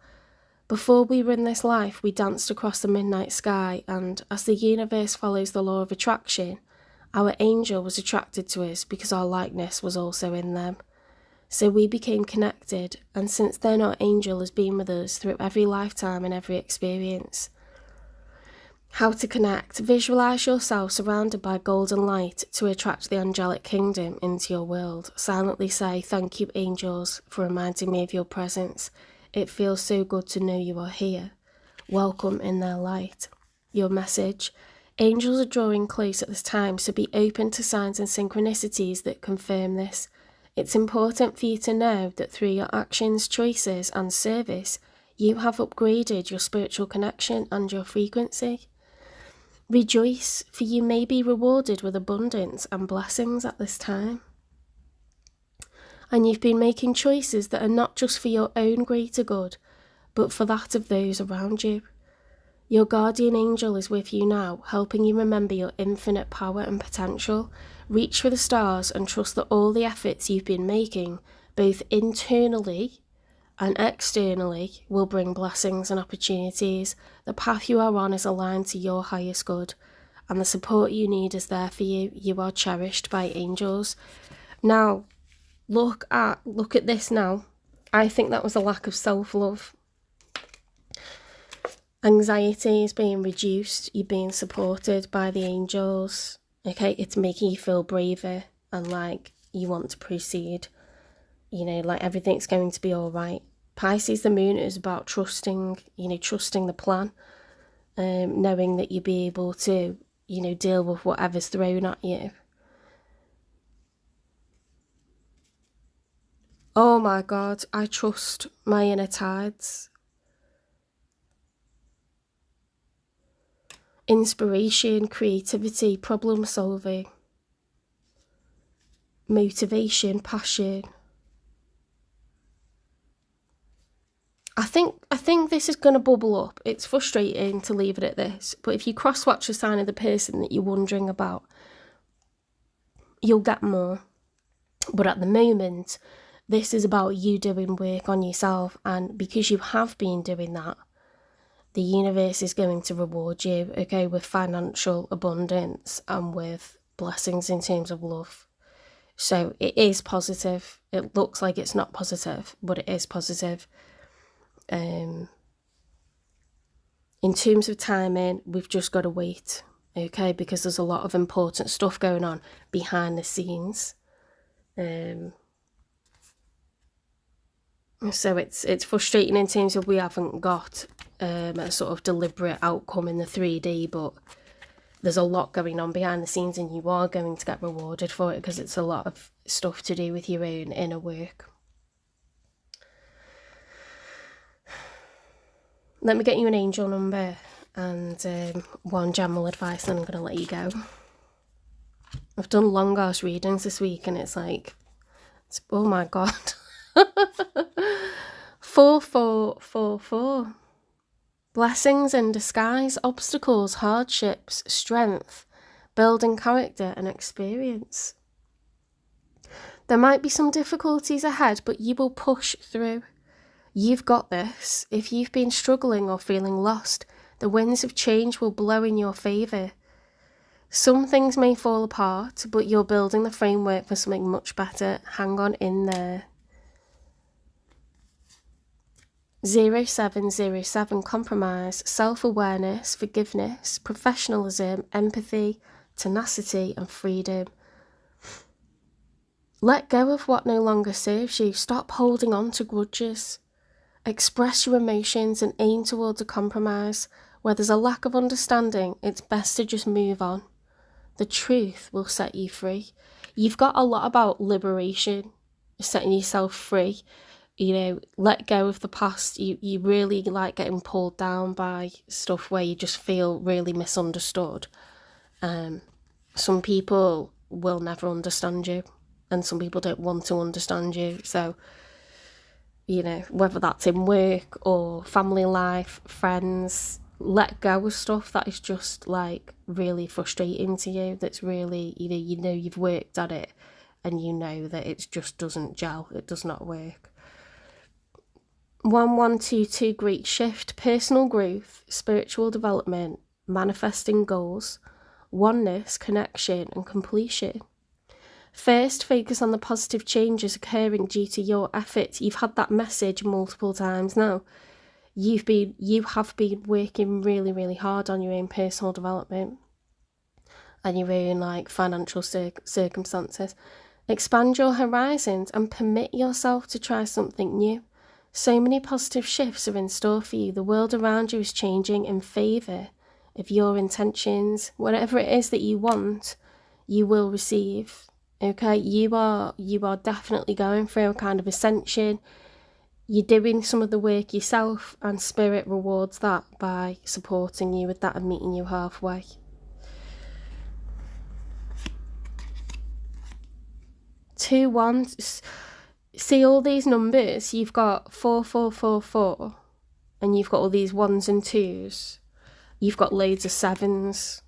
Before we were in this life, we danced across the midnight sky, and as the universe follows the law of attraction, our angel was attracted to us because our likeness was also in them. So we became connected, and since then our angel has been with us through every lifetime and every experience. How to connect. Visualize yourself surrounded by golden light to attract the angelic kingdom into your world. Silently say, "Thank you, angels, for reminding me of your presence. It feels so good to know you are here. Welcome in their light." Your message. Angels are drawing close at this time, so be open to signs and synchronicities that confirm this. It's important for you to know that through your actions, choices, and service, you have upgraded your spiritual connection and your frequency. Rejoice, for you may be rewarded with abundance and blessings at this time. And you've been making choices that are not just for your own greater good, but for that of those around you. Your guardian angel is with you now, helping you remember your infinite power and potential. Reach for the stars and trust that all the efforts you've been making, both internally and externally, will bring blessings and opportunities. The path you are on is aligned to your highest good, and the support you need is there for you. You are cherished by angels. Now, look at this now. I think that was a lack of self-love. Anxiety is being reduced. You're being supported by the angels. Okay, it's making you feel braver and like you want to proceed. You know, like everything's going to be all right. Pisces, the moon, is about trusting, trusting the plan, knowing that you'll be able to, deal with whatever's thrown at you. Oh my God, I trust my inner tides. Inspiration, creativity, problem solving, motivation, passion. I think this is going to bubble up. It's frustrating to leave it at this, but if you cross-watch the sign of the person that you're wondering about, you'll get more. But at the moment, this is about you doing work on yourself, and because you have been doing that, the universe is going to reward you, okay, with financial abundance and with blessings in terms of love. So it is positive. It looks like it's not positive, but it is positive. In terms of timing, we've just got to wait, okay, because there's a lot of important stuff going on behind the scenes. So it's frustrating in terms of we haven't got a sort of deliberate outcome in the 3D, but there's a lot going on behind the scenes, and you are going to get rewarded for it because it's a lot of stuff to do with your own inner work. Let me get you an angel number and one general advice, then I'm going to let you go. I've done long ass readings this week, and it's like, oh my God. 4444. Blessings in disguise, obstacles, hardships, strength, building character and experience. There might be some difficulties ahead, but you will push through. You've got this. If you've been struggling or feeling lost, the winds of change will blow in your favour. Some things may fall apart, but you're building the framework for something much better. Hang on in there. 0707, compromise, self-awareness, forgiveness, professionalism, empathy, tenacity and freedom. Let go of what no longer serves you. Stop holding on to grudges. Express your emotions and aim towards a compromise. Where there's a lack of understanding, it's best to just move on. The truth will set you free. You've got a lot about liberation, setting yourself free. Let go of the past. You really like getting pulled down by stuff where you just feel really misunderstood. Some people will never understand you, and some people don't want to understand you. So, whether that's in work or family life, friends, let go of stuff that is just like really frustrating to you, that's really, you know you've worked at it and you know that it just doesn't gel, it does not work. 1122 great shift, personal growth, spiritual development, manifesting goals, oneness, connection and completion. First, focus on the positive changes occurring due to your efforts. You've had that message multiple times now. You have been working really, really hard on your own personal development and your own like financial circumstances. Expand your horizons and permit yourself to try something new. So many positive shifts are in store for you. The world around you is changing in favour of your intentions. Whatever it is that you want, you will receive. Okay, you are definitely going through a kind of ascension. You're doing some of the work yourself, and Spirit rewards that by supporting you with that and meeting you halfway. Two ones. See all these numbers? You've got 4444, and you've got all these ones and twos. You've got loads of sevens.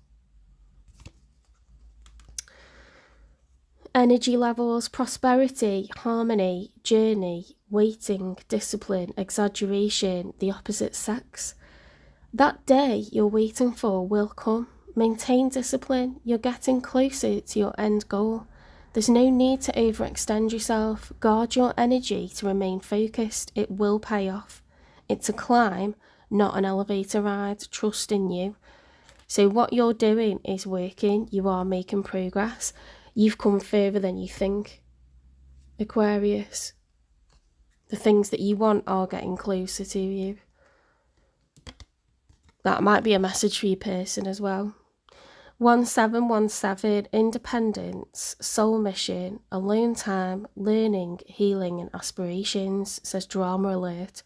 Energy levels, prosperity, harmony, journey, waiting, discipline, exaggeration, the opposite sex. That day you're waiting for will come. Maintain discipline. You're getting closer to your end goal. There's no need to overextend yourself. Guard your energy to remain focused. It will pay off. It's a climb, not an elevator ride. Trust in you. So what you're doing is working. You are making progress. You've come further than you think, Aquarius. The things that you want are getting closer to you. That might be a message for your person as well. 1717, independence, soul mission, alone time, learning, healing and aspirations, says drama alert.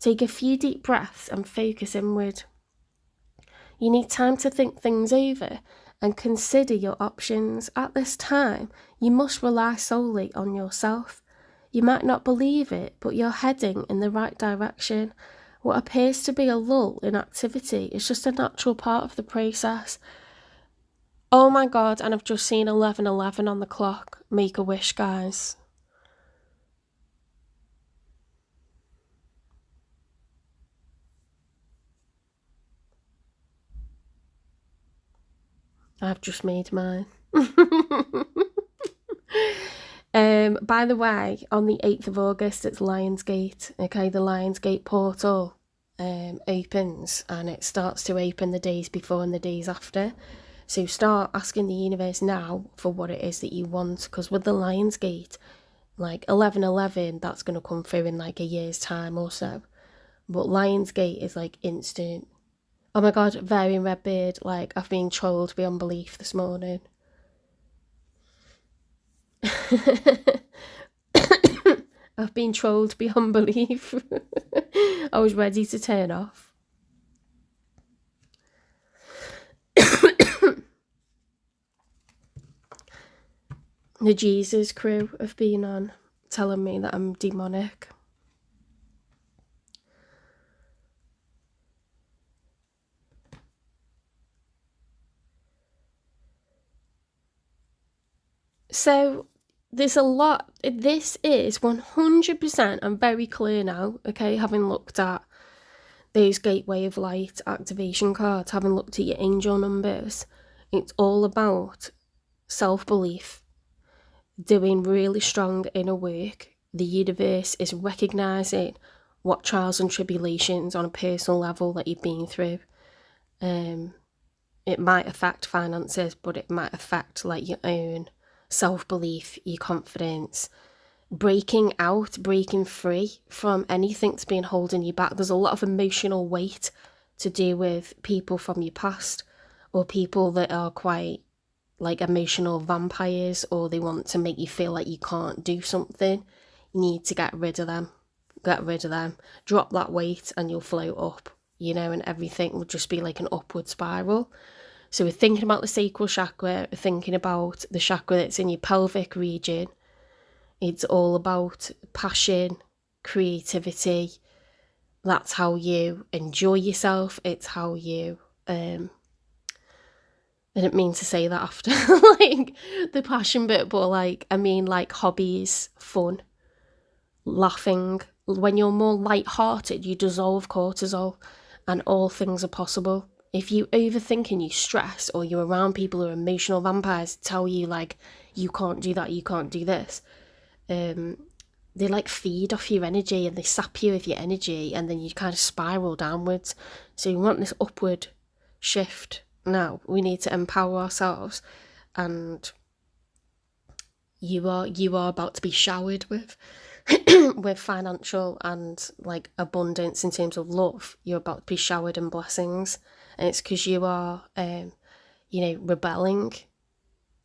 Take a few deep breaths and focus inward. You need time to think things over and consider your options. At this time, you must rely solely on yourself. You might not believe it, but you're heading in the right direction. What appears to be a lull in activity is just a natural part of the process. Oh my God, and I've just seen 11:11 on the clock. Make a wish, guys. I've just made mine. By the way, on the 8th of August, it's Lionsgate. Okay, the Lionsgate portal opens, and it starts to open the days before and the days after. So start asking the universe now for what it is that you want, because with the Lionsgate, like 11:11, that's going to come through in like a year's time or so. But Lionsgate is like instant. Oh my God, Varian Redbeard, like I've been trolled beyond belief this morning. I've been trolled beyond belief. I was ready to turn off. The Jesus crew have been on, telling me that I'm demonic. So there's a lot. This is 100%, I'm very clear now, okay, having looked at those Gateway of Light activation cards, having looked at your angel numbers, it's all about self-belief, doing really strong inner work. The universe is recognising what trials and tribulations on a personal level that you've been through. It might affect finances, but it might affect like your own self-belief, your confidence, breaking free from anything that's been holding you back. There's a lot of emotional weight to do with people from your past, or people that are quite like emotional vampires, or they want to make you feel like you can't do something. You need to get rid of them. Drop that weight and you'll float up, you know, and everything will just be like an upward spiral. So we're thinking about the sacral chakra, we're thinking about the chakra that's in your pelvic region. It's all about passion, creativity, That's how you enjoy yourself. It's how you, I didn't mean to say that after like the passion bit, but like, I mean like hobbies, fun, laughing. When you're more light-hearted, you dissolve cortisol and all things are possible. If you overthink and you stress, or you're around people who are emotional vampires tell you like, you can't do that, you can't do this, they like feed off your energy and they sap you of your energy, and then you kind of spiral downwards. So you want this upward shift. Now we need to empower ourselves, and you are about to be showered with with financial and like abundance in terms of love. You're about to be showered in blessings, and it's because you are rebelling.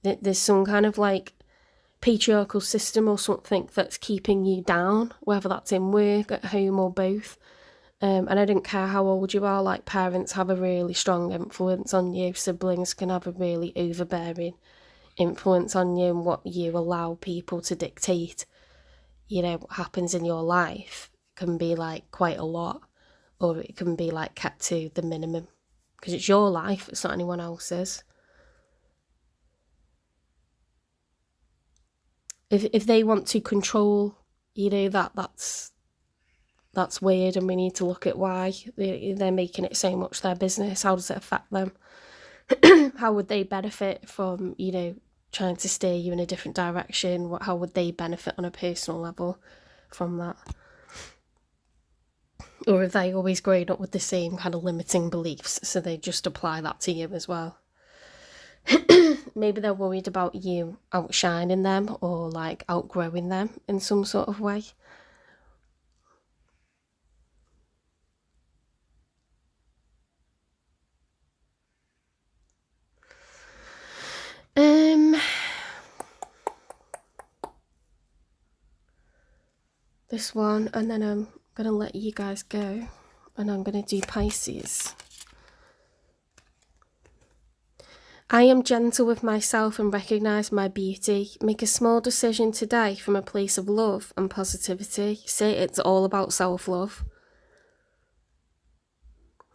There's some kind of like patriarchal system or something that's keeping you down, whether that's in work, at home, or both. And I don't care how old you are, like parents have a really strong influence on you, siblings can have a really overbearing influence on you, and what you allow people to dictate, what happens in your life can be like quite a lot, or it can be like kept to the minimum, because it's your life, it's not anyone else's. If they want to control, that's weird, and we need to look at why they're making it so much their business. How does it affect them? How would they benefit from, trying to steer you in a different direction? How would they benefit on a personal level from that? Or have they always grown up with the same kind of limiting beliefs, so they just apply that to you as well? Maybe they're worried about you outshining them, or like outgrowing them in some sort of way. This one, and then I'm gonna let you guys go, and I'm gonna do Pisces. I am gentle with myself and recognise my beauty. Make a small decision today from a place of love and positivity. See, it's all about self-love.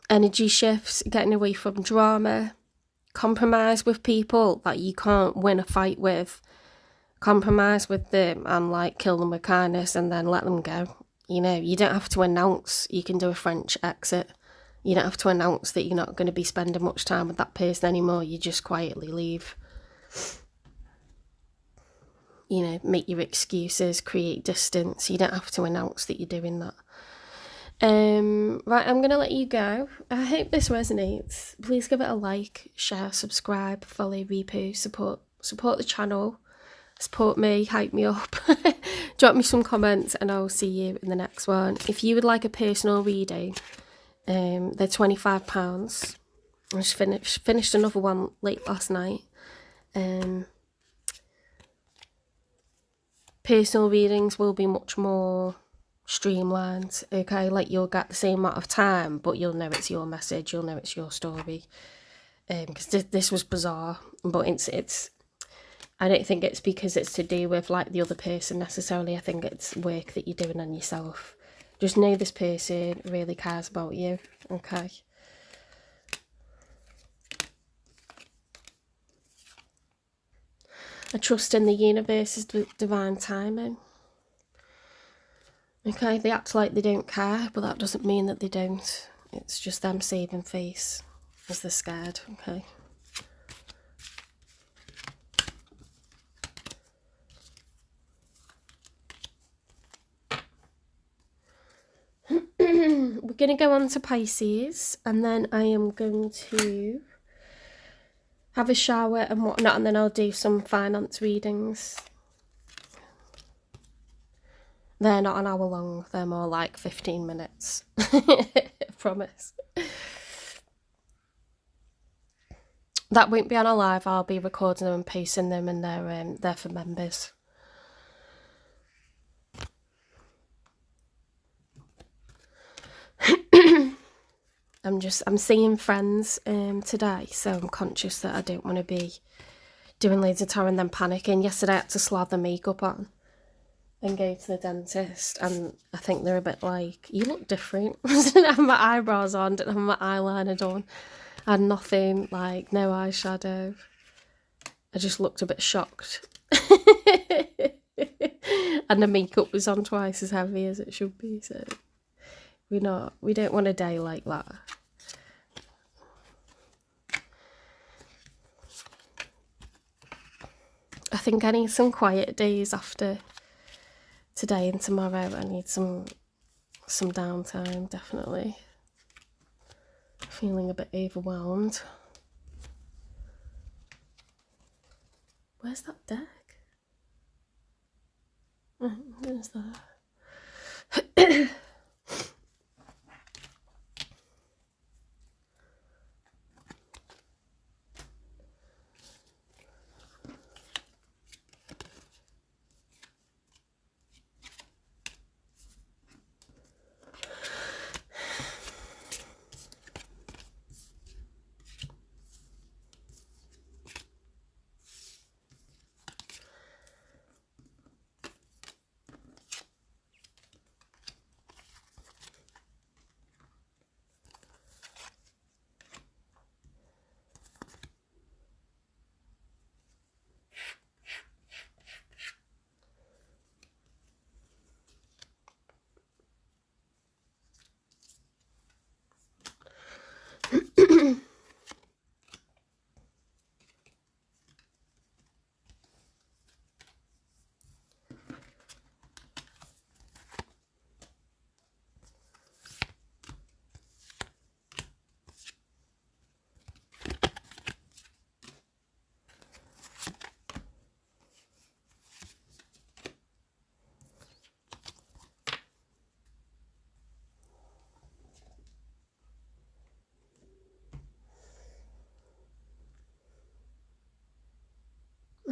Energy shifts, getting away from drama. Compromise with people that you can't win a fight with. Compromise with them and like kill them with kindness, and then let them go. You don't have to announce. You can do a French exit. You don't have to announce that you're not going to be spending much time with that person anymore. You just quietly leave. Make your excuses, create distance. You don't have to announce that you're doing that. Right, I'm going to let you go. I hope this resonates. Please give it a like, share, subscribe, follow, repost, support the channel. Support me, hype me up. Drop me some comments, and I'll see you in the next one. If you would like a personal reading, they're £25. I just finished another one late last night. Personal readings will be much more streamlined, okay? Like, you'll get the same amount of time, but you'll know it's your message, you'll know it's your story. Because this was bizarre, but it's I don't think it's because it's to do with like the other person necessarily. I think it's work that you're doing on yourself. Just know this person really cares about you, okay? I trust in the universe's divine timing. Okay, they act like they don't care, but that doesn't mean that they don't. It's just them saving face as they're scared, okay? We're going to go on to Pisces, and then I am going to have a shower and whatnot, and then I'll do some finance readings. They're not an hour long, they're more like 15 minutes. I promise. That won't be on a live, I'll be recording them and posting them, and they're for members. I'm seeing friends today, so I'm conscious that I don't want to be doing loads of tarot and then panicking. Yesterday I had to slap the makeup on, and go to the dentist, and I think they're a bit like, you look different. I didn't have my eyebrows on, didn't have my eyeliner done, I had nothing, like no eyeshadow. I just looked a bit shocked. And the makeup was on twice as heavy as it should be, so we don't want a day like that. I think I need some quiet days after today and tomorrow. I need some downtime, definitely. Feeling a bit overwhelmed. Where's that deck? Oh, where's that?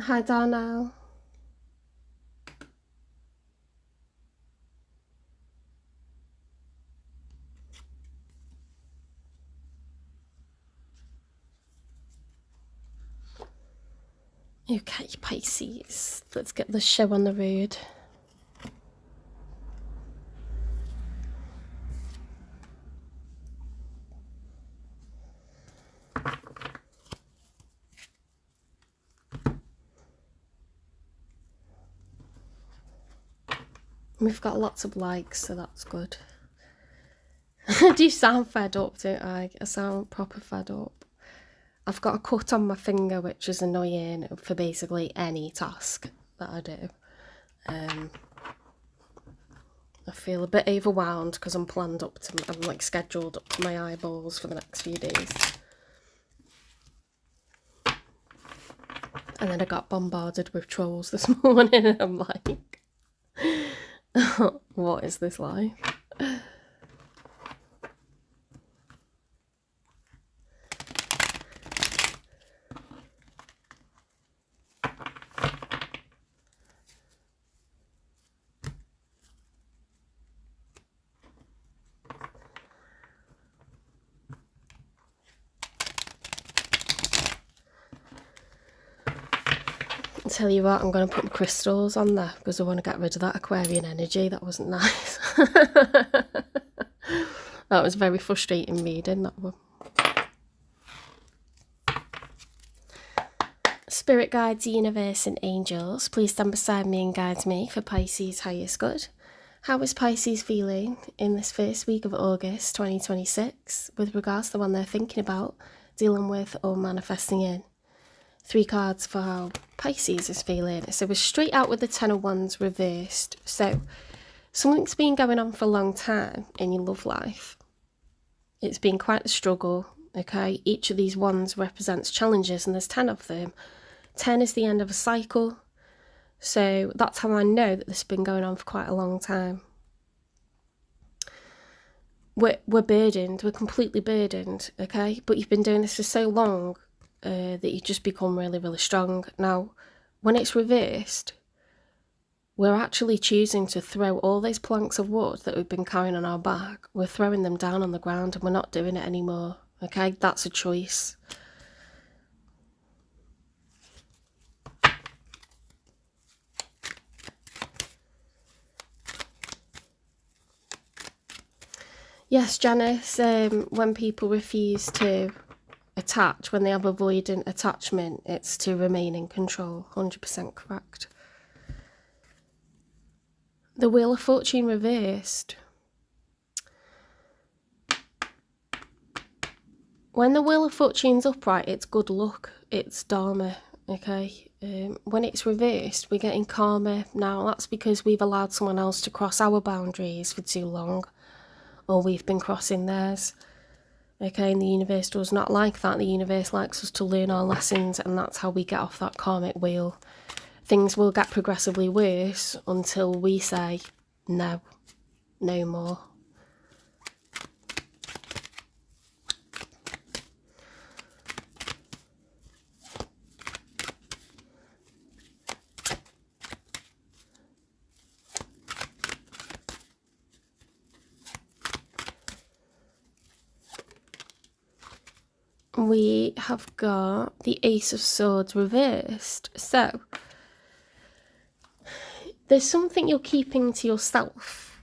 Hi, Darnell. Okay, Pisces, let's get the show on the road. We've got lots of likes, so that's good. I do sound fed up, don't I? I sound proper fed up. I've got a cut on my finger, which is annoying for basically any task that I do. I feel a bit overwhelmed because I'm like scheduled up to my eyeballs for the next few days. And then I got bombarded with trolls this morning, and I'm like, what is this life? I'll tell you what, I'm going to put my crystals on there because I want to get rid of that Aquarian energy. That wasn't nice. That was very frustrating reading, that one. Spirit guides, universe and angels, please stand beside me and guide me for Pisces' highest good. How is Pisces feeling in this first week of August 2026 with regards to the one they're thinking about, dealing with or manifesting in? 3 cards for how Pisces is feeling. So we're straight out with the Ten of Wands reversed. So something's been going on for a long time in your love life. It's been quite a struggle, okay? Each of these wands represents challenges, and there's 10 of them. 10 is the end of a cycle. So that's how I know that this has been going on for quite a long time. We're burdened, we're completely burdened, okay? But you've been doing this for so long that you just become really, really strong. Now, when it's reversed, we're actually choosing to throw all these planks of wood that we've been carrying on our back, we're throwing them down on the ground and we're not doing it anymore, okay? That's a choice. Yes, Janice, when people refuse to attach, when they have avoidant attachment, it's to remain in control. 100% correct. The Wheel of Fortune reversed. When the Wheel of Fortune's upright, it's good luck. It's Dharma, okay? When it's reversed, we're getting karma. Now, that's because we've allowed someone else to cross our boundaries for too long, or we've been crossing theirs. Okay, and the universe does not like that. The universe likes us to learn our lessons, and that's how we get off that karmic wheel. Things will get progressively worse until we say, no, no more. We have got the Ace of Swords reversed. So, there's something you're keeping to yourself.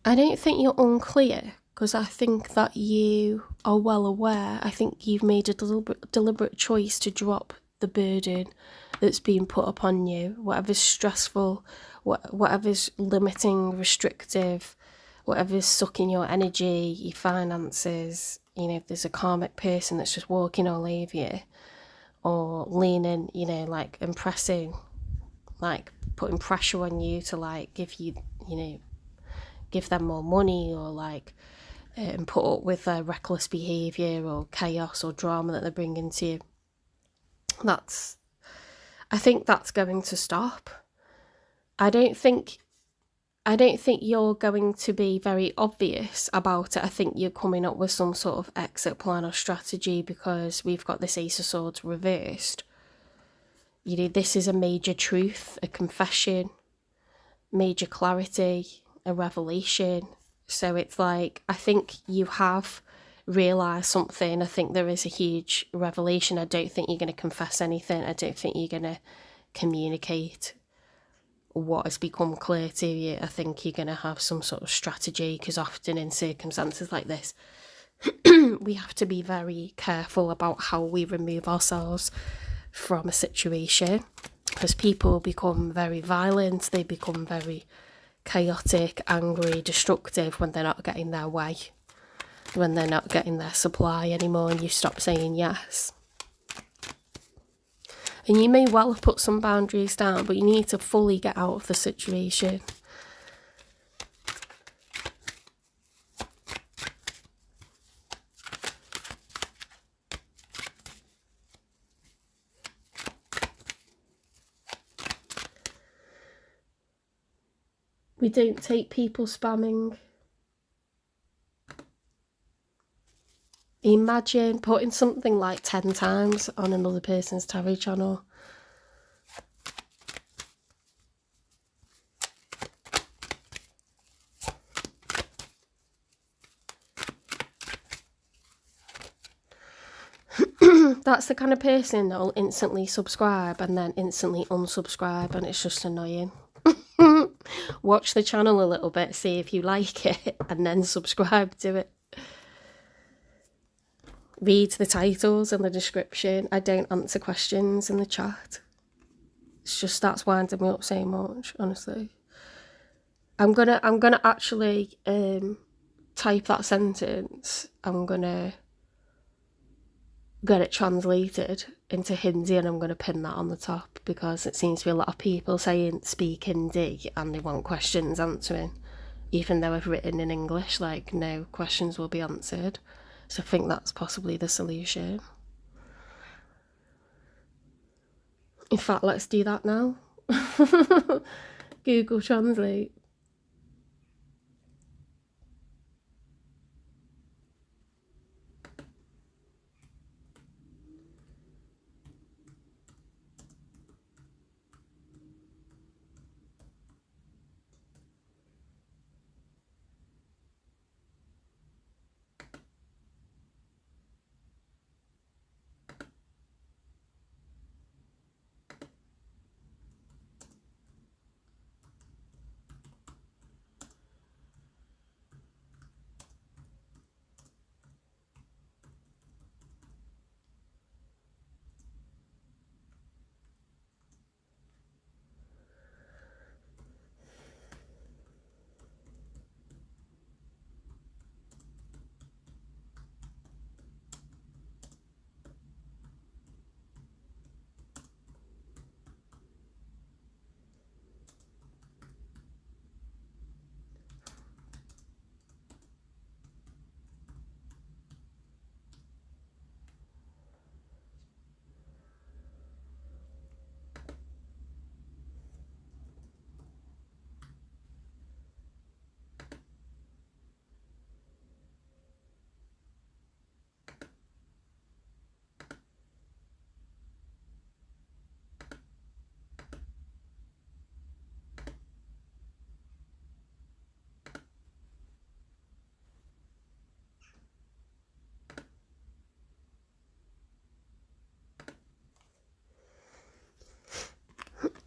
I don't think you're unclear, because I think that you are well aware. I think you've made a deliberate choice to drop the burden that's being put upon you. Whatever's stressful, whatever's limiting, restrictive, whatever's sucking your energy, your finances. You know, if there's a karmic person that's just walking all over you, or leaning, you know, like impressing, like putting pressure on you to like give you, you know, give them more money, or like put up with their reckless behaviour or chaos or drama that they're bringing to you. I think that's going to stop. I don't think you're going to be very obvious about it. I think you're coming up with some sort of exit plan or strategy, because we've got this Ace of Swords reversed. You know, this is a major truth, a confession, major clarity, a revelation. So it's like, I think you have realised something. I think there is a huge revelation. I don't think you're going to confess anything. I don't think you're going to communicate what has become clear to you. I think you're going to have some sort of strategy, because often in circumstances like this, we have to be very careful about how we remove ourselves from a situation, because people become very violent, they become very chaotic, angry, destructive when they're not getting their way, when they're not getting their supply anymore, and you stop saying yes. And you may well have put some boundaries down, but you need to fully get out of the situation. We don't take people spamming. Imagine putting something like 10 times on another person's tarot channel. That's the kind of person that will instantly subscribe and then instantly unsubscribe, and it's just annoying. Watch the channel a little bit, see if you like it, and then subscribe to it. Read the titles and the description. I don't answer questions in the chat. It's just, that's winding me up so much, honestly. I'm gonna actually type that sentence. I'm gonna get it translated into Hindi, and I'm gonna pin that on the top, because it seems to be a lot of people saying speak Hindi and they want questions answering, even though I've written in English like no questions will be answered. So I think that's possibly the solution. In fact, let's do that now. Google Translate.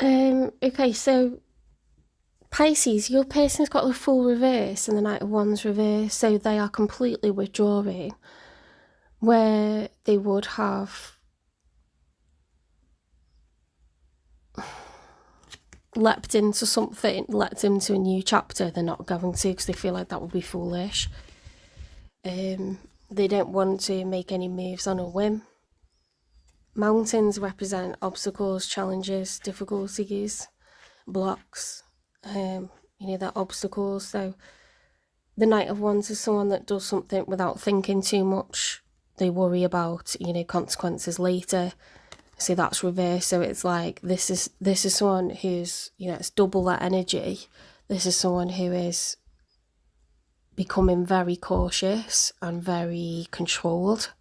Okay, so Pisces, your person's got the full reverse and the Knight of Wands reverse, so they are completely withdrawing, where they would have leapt into something, leapt into a new chapter. They're not going to, because they feel like that would be foolish. They don't want to make any moves on a whim. Mountains represent obstacles, challenges, difficulties, blocks, they're obstacles. So the Knight of Wands is someone that does something without thinking too much. They worry about, consequences later. So that's reversed. So it's like this is someone who's, it's double that energy. This is someone who is becoming very cautious and very controlled.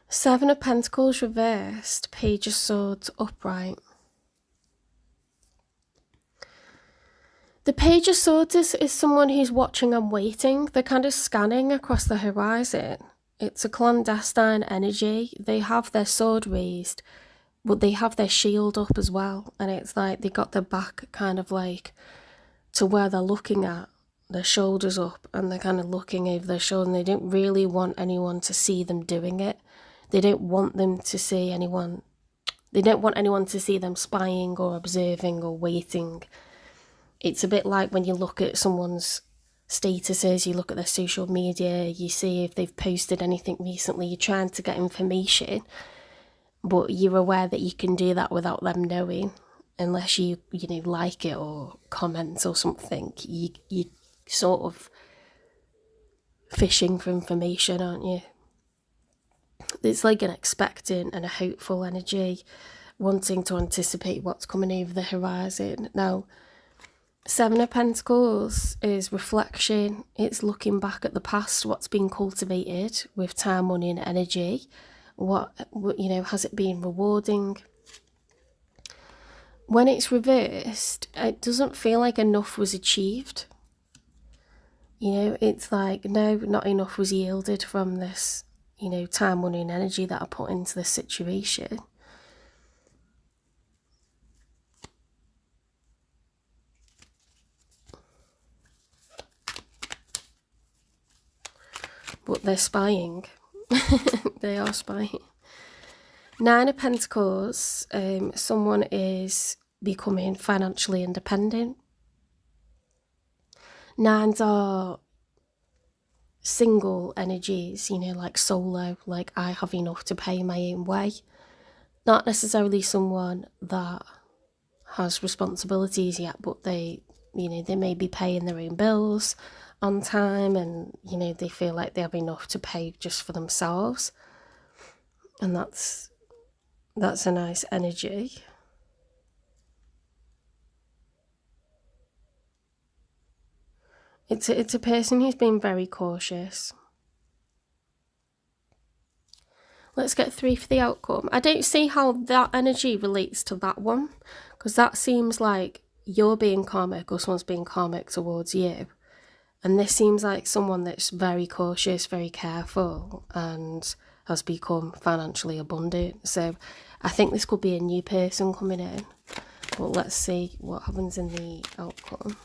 Seven of Pentacles reversed, Page of Swords upright. The Page of Swords is someone who's watching and waiting. They're kind of scanning across the horizon. It's a clandestine energy. They have their sword raised, but they have their shield up as well. And it's like they got their back kind of like to where they're looking at, their shoulders up, and they're kind of looking over their shoulder, and they don't really want anyone to see them doing it. They don't want them to see anyone. They don't want anyone to see them spying or observing or waiting. It's a bit like when you look at someone's statuses, you look at their social media, you see if they've posted anything recently, you're trying to get information, but you're aware that you can do that without them knowing, unless you like it or comment or something. You sort of fishing for information, aren't you? It's like an expectant and a hopeful energy, wanting to anticipate what's coming over the horizon. Now, Seven of Pentacles is reflection. It's looking back at the past, what's been cultivated with time, money and energy. What has it been rewarding? When it's reversed, it doesn't feel like enough was achieved. It's like, no, not enough was yielded from this, time, money and energy that I put into this situation. But they're spying. They are spying. Nine of Pentacles, someone is becoming financially independent. Nines are single energies, like solo, like I have enough to pay my own way. Not necessarily someone that has responsibilities yet, but they may be paying their own bills on time, and they feel like they have enough to pay just for themselves, and that's a nice energy. It's a person who's been very cautious. Let's get 3 for the outcome. I don't see how that energy relates to that one, because that seems like you're being karmic or someone's being karmic towards you. And this seems like someone that's very cautious, very careful, and has become financially abundant. So I think this could be a new person coming in. But let's see what happens in the outcome.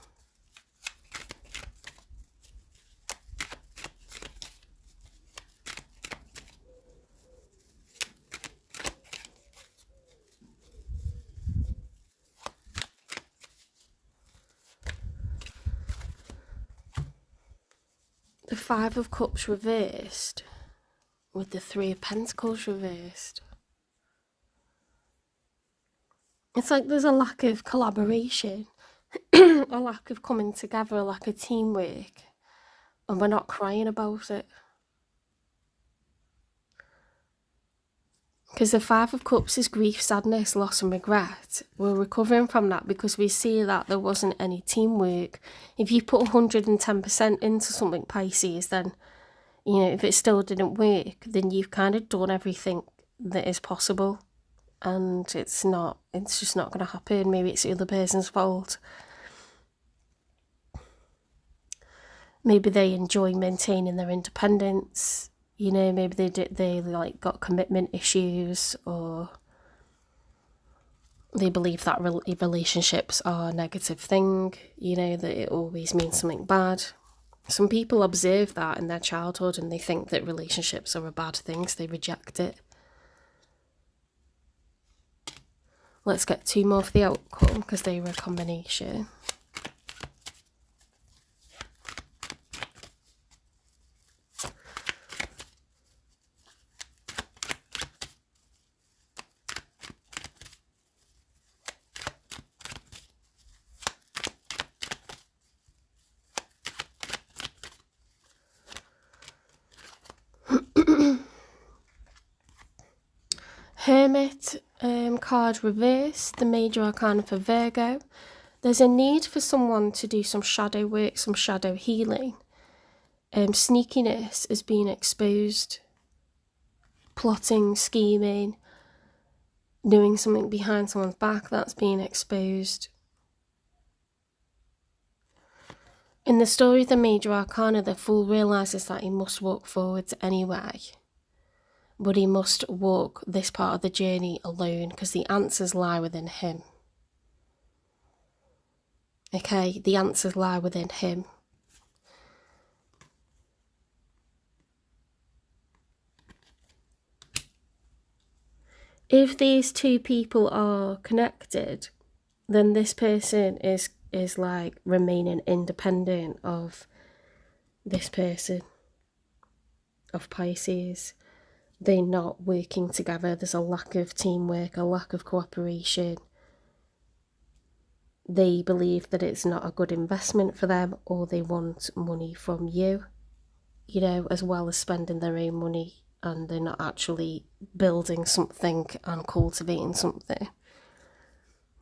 The Five of Cups reversed with the Three of Pentacles reversed. It's like there's a lack of collaboration, a lack of coming together, a lack of teamwork, and we're not crying about it. Because the Five of Cups is grief, sadness, loss and regret. We're recovering from that because we see that there wasn't any teamwork. If you put 110% into something, Pisces, then You know, if it still didn't work, then you've kind of done everything that is possible, and it's just not going to happen. Maybe it's the other person's fault. Maybe they enjoy maintaining their independence. You know, maybe they like got commitment issues, or they believe that relationships are a negative thing, you know, that it always means something bad. Some people observe that in their childhood and they think that relationships are a bad thing, so they reject it. Let's get 2 more for the outcome, because they were a combination. Hermit card reversed, the major arcana for Virgo. There's a need for someone to do some shadow work, some shadow healing. Sneakiness is being exposed. Plotting, scheming, doing something behind someone's back, that's being exposed. In the story of the major arcana, the fool realises that he must walk forwards anyway. But he must walk this part of the journey alone, because the answers lie within him. Okay, the answers lie within him. If these 2 people are connected, then this person is like remaining independent of this person, of Pisces. They're not working together. There's a lack of teamwork, a lack of cooperation. They believe that it's not a good investment for them, or they want money from you, you know, as well as spending their own money, and they're not actually building something and cultivating something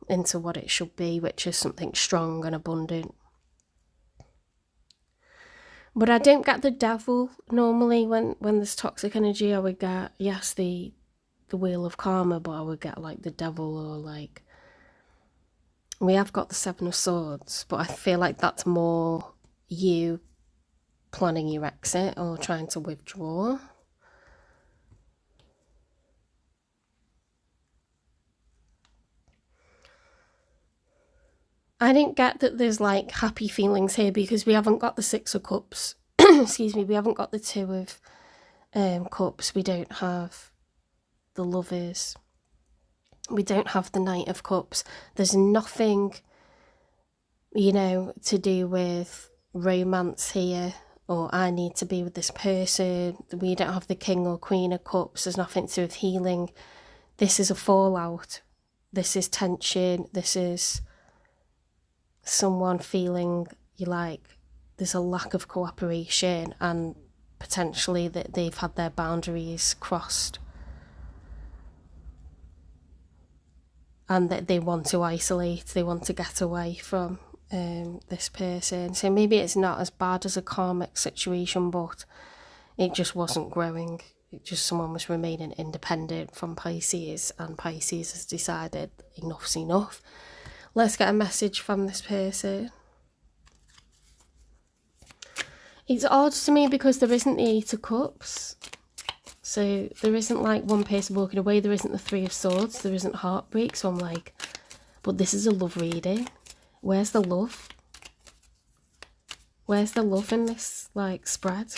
into what it should be, which is something strong and abundant. But I don't get the devil. Normally when there's toxic energy, I would get, yes, the wheel of karma, but I would get like the devil, or like, we have got the 7 of swords, but I feel like that's more you planning your exit or trying to withdraw. I didn't get that there's like happy feelings here, because we haven't got the 6 of cups. Excuse me, we haven't got the 2 of cups. We don't have the lovers. We don't have the Knight of Cups. There's nothing, you know, to do with romance here, or I need to be with this person. We don't have the King or Queen of Cups. There's nothing to do with healing. This is a fallout. This is tension. This is someone feeling like there's a lack of cooperation, and potentially that they've had their boundaries crossed, and that they want to isolate, they want to get away from this person. So maybe it's not as bad as a karmic situation, but it just wasn't growing. It just, someone was remaining independent from Pisces, and Pisces has decided enough's enough. Let's get a message from this person. It's odd to me because there isn't the 8 of Cups. So there isn't like one person walking away. There isn't the 3 of Swords. There isn't heartbreak. So I'm like, but this is a love reading. Where's the love? Where's the love in this like spread?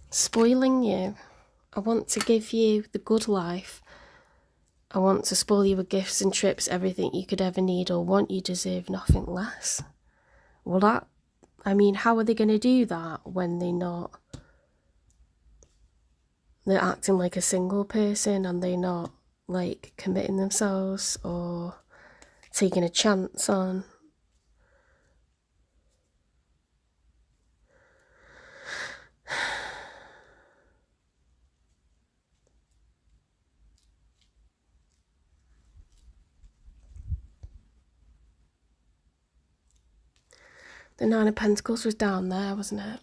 Spoiling you. I want to give you the good life. I want to spoil you with gifts and trips, everything you could ever need or want. You deserve nothing less. Well, I mean, how are they going to do that when they're acting like a single person, and they're not like committing themselves or taking a chance on? The Nine of Pentacles was down there, wasn't it?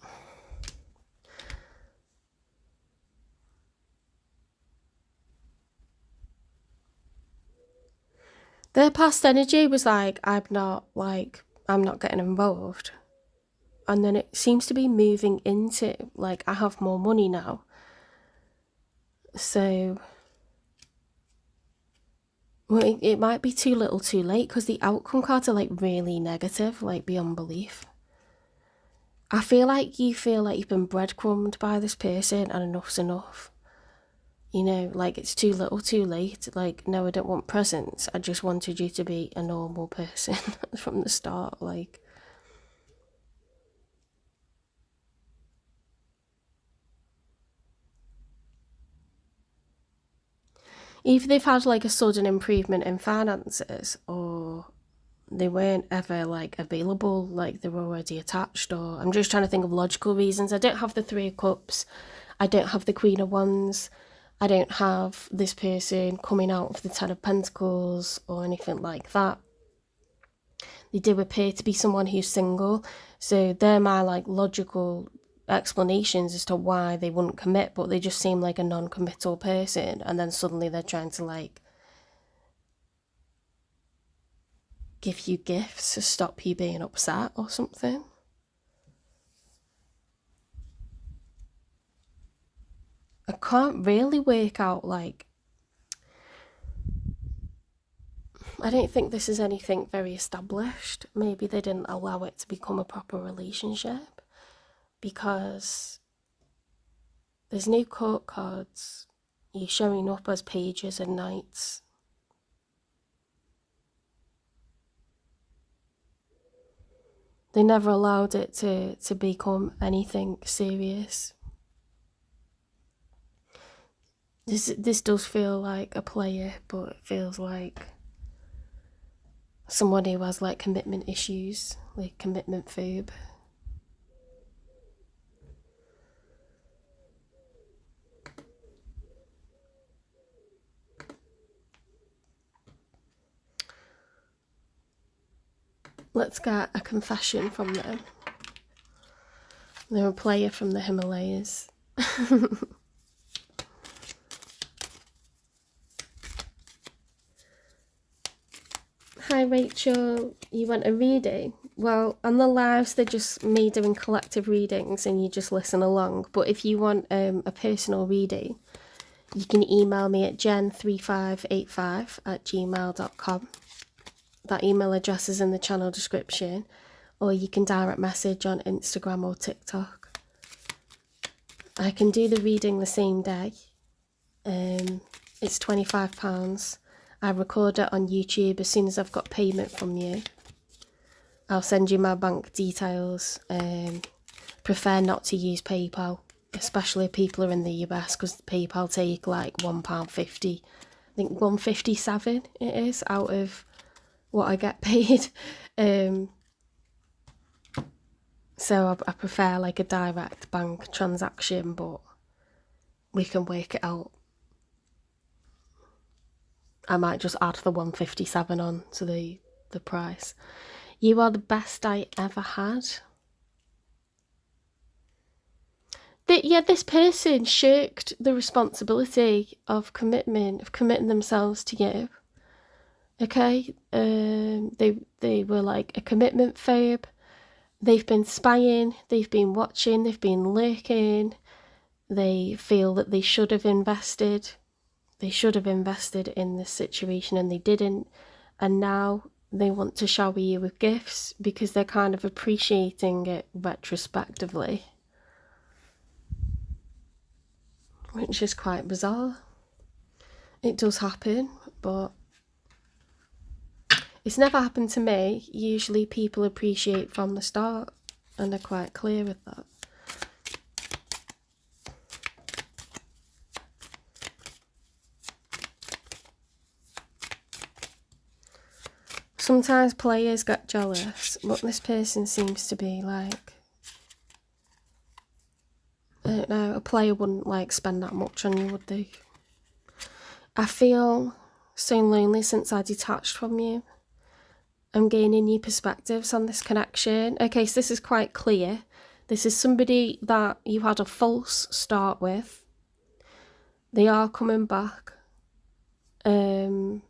Their past energy was like, I'm not getting involved. And then it seems to be moving into, like, I have more money now. So, well, it might be too little too late, because the outcome cards are, like, really negative, like, beyond belief. I feel like you've been breadcrumbed by this person, and enough's enough. You know, like, it's too little too late. Like, no, I don't want presents. I just wanted you to be a normal person from the start. Like, either they've had, like, a sudden improvement in finances, or they weren't ever, like, available, like, they were already attached, or I'm just trying to think of logical reasons. I don't have the Three of Cups. I don't have the Queen of Wands. I don't have this person coming out of the Ten of Pentacles or anything like that. They do appear to be someone who's single, so they're my, like, logical explanations as to why they wouldn't commit, but they just seem like a non-committal person, and then suddenly they're trying to, like, give you gifts to stop you being upset or something. I can't really work out, like, I don't think this is anything very established. Maybe they didn't allow it to become a proper relationship, because there's no court cards. You're showing up as pages and knights. They never allowed it to become anything serious. This does feel like a player, but it feels like someone who has, like, commitment issues, like commitment phobe. Let's get a confession from them. They're a player from the Himalayas. Hi Rachel, you want a reading? Well, on the lives they're just me doing collective readings and you just listen along, but if you want a personal reading, you can email me at jen3585@gmail.com. That email address is in the channel description, or you can direct message on Instagram or TikTok. I can do the reading the same day. It's £25. I record it on YouTube. As soon as I've got payment from you, I'll send you my bank details. Prefer not to use PayPal, especially if people are in the US, because PayPal take like £1.50. I think £1.57 it is out of what I get paid. So I prefer like a direct bank transaction, but we can work it out. I might just add the £1.57 on to the price. You are the best I ever had. This person shirked the responsibility of commitment, of committing themselves to you. Okay, they were like a commitment phobe. They've been spying, they've been watching, they've been lurking. They feel that they should have invested. They should have invested in this situation and they didn't. And now they want to shower you with gifts because they're kind of appreciating it retrospectively, which is quite bizarre. It does happen, but it's never happened to me. Usually people appreciate from the start and they're quite clear with that. Sometimes players get jealous, but this person seems to be like, I don't know, a player wouldn't like spend that much on you, would they? I feel so lonely since I detached from you. I'm gaining new perspectives on this connection. Okay, so this is quite clear. This is somebody that you had a false start with. They are coming back. They're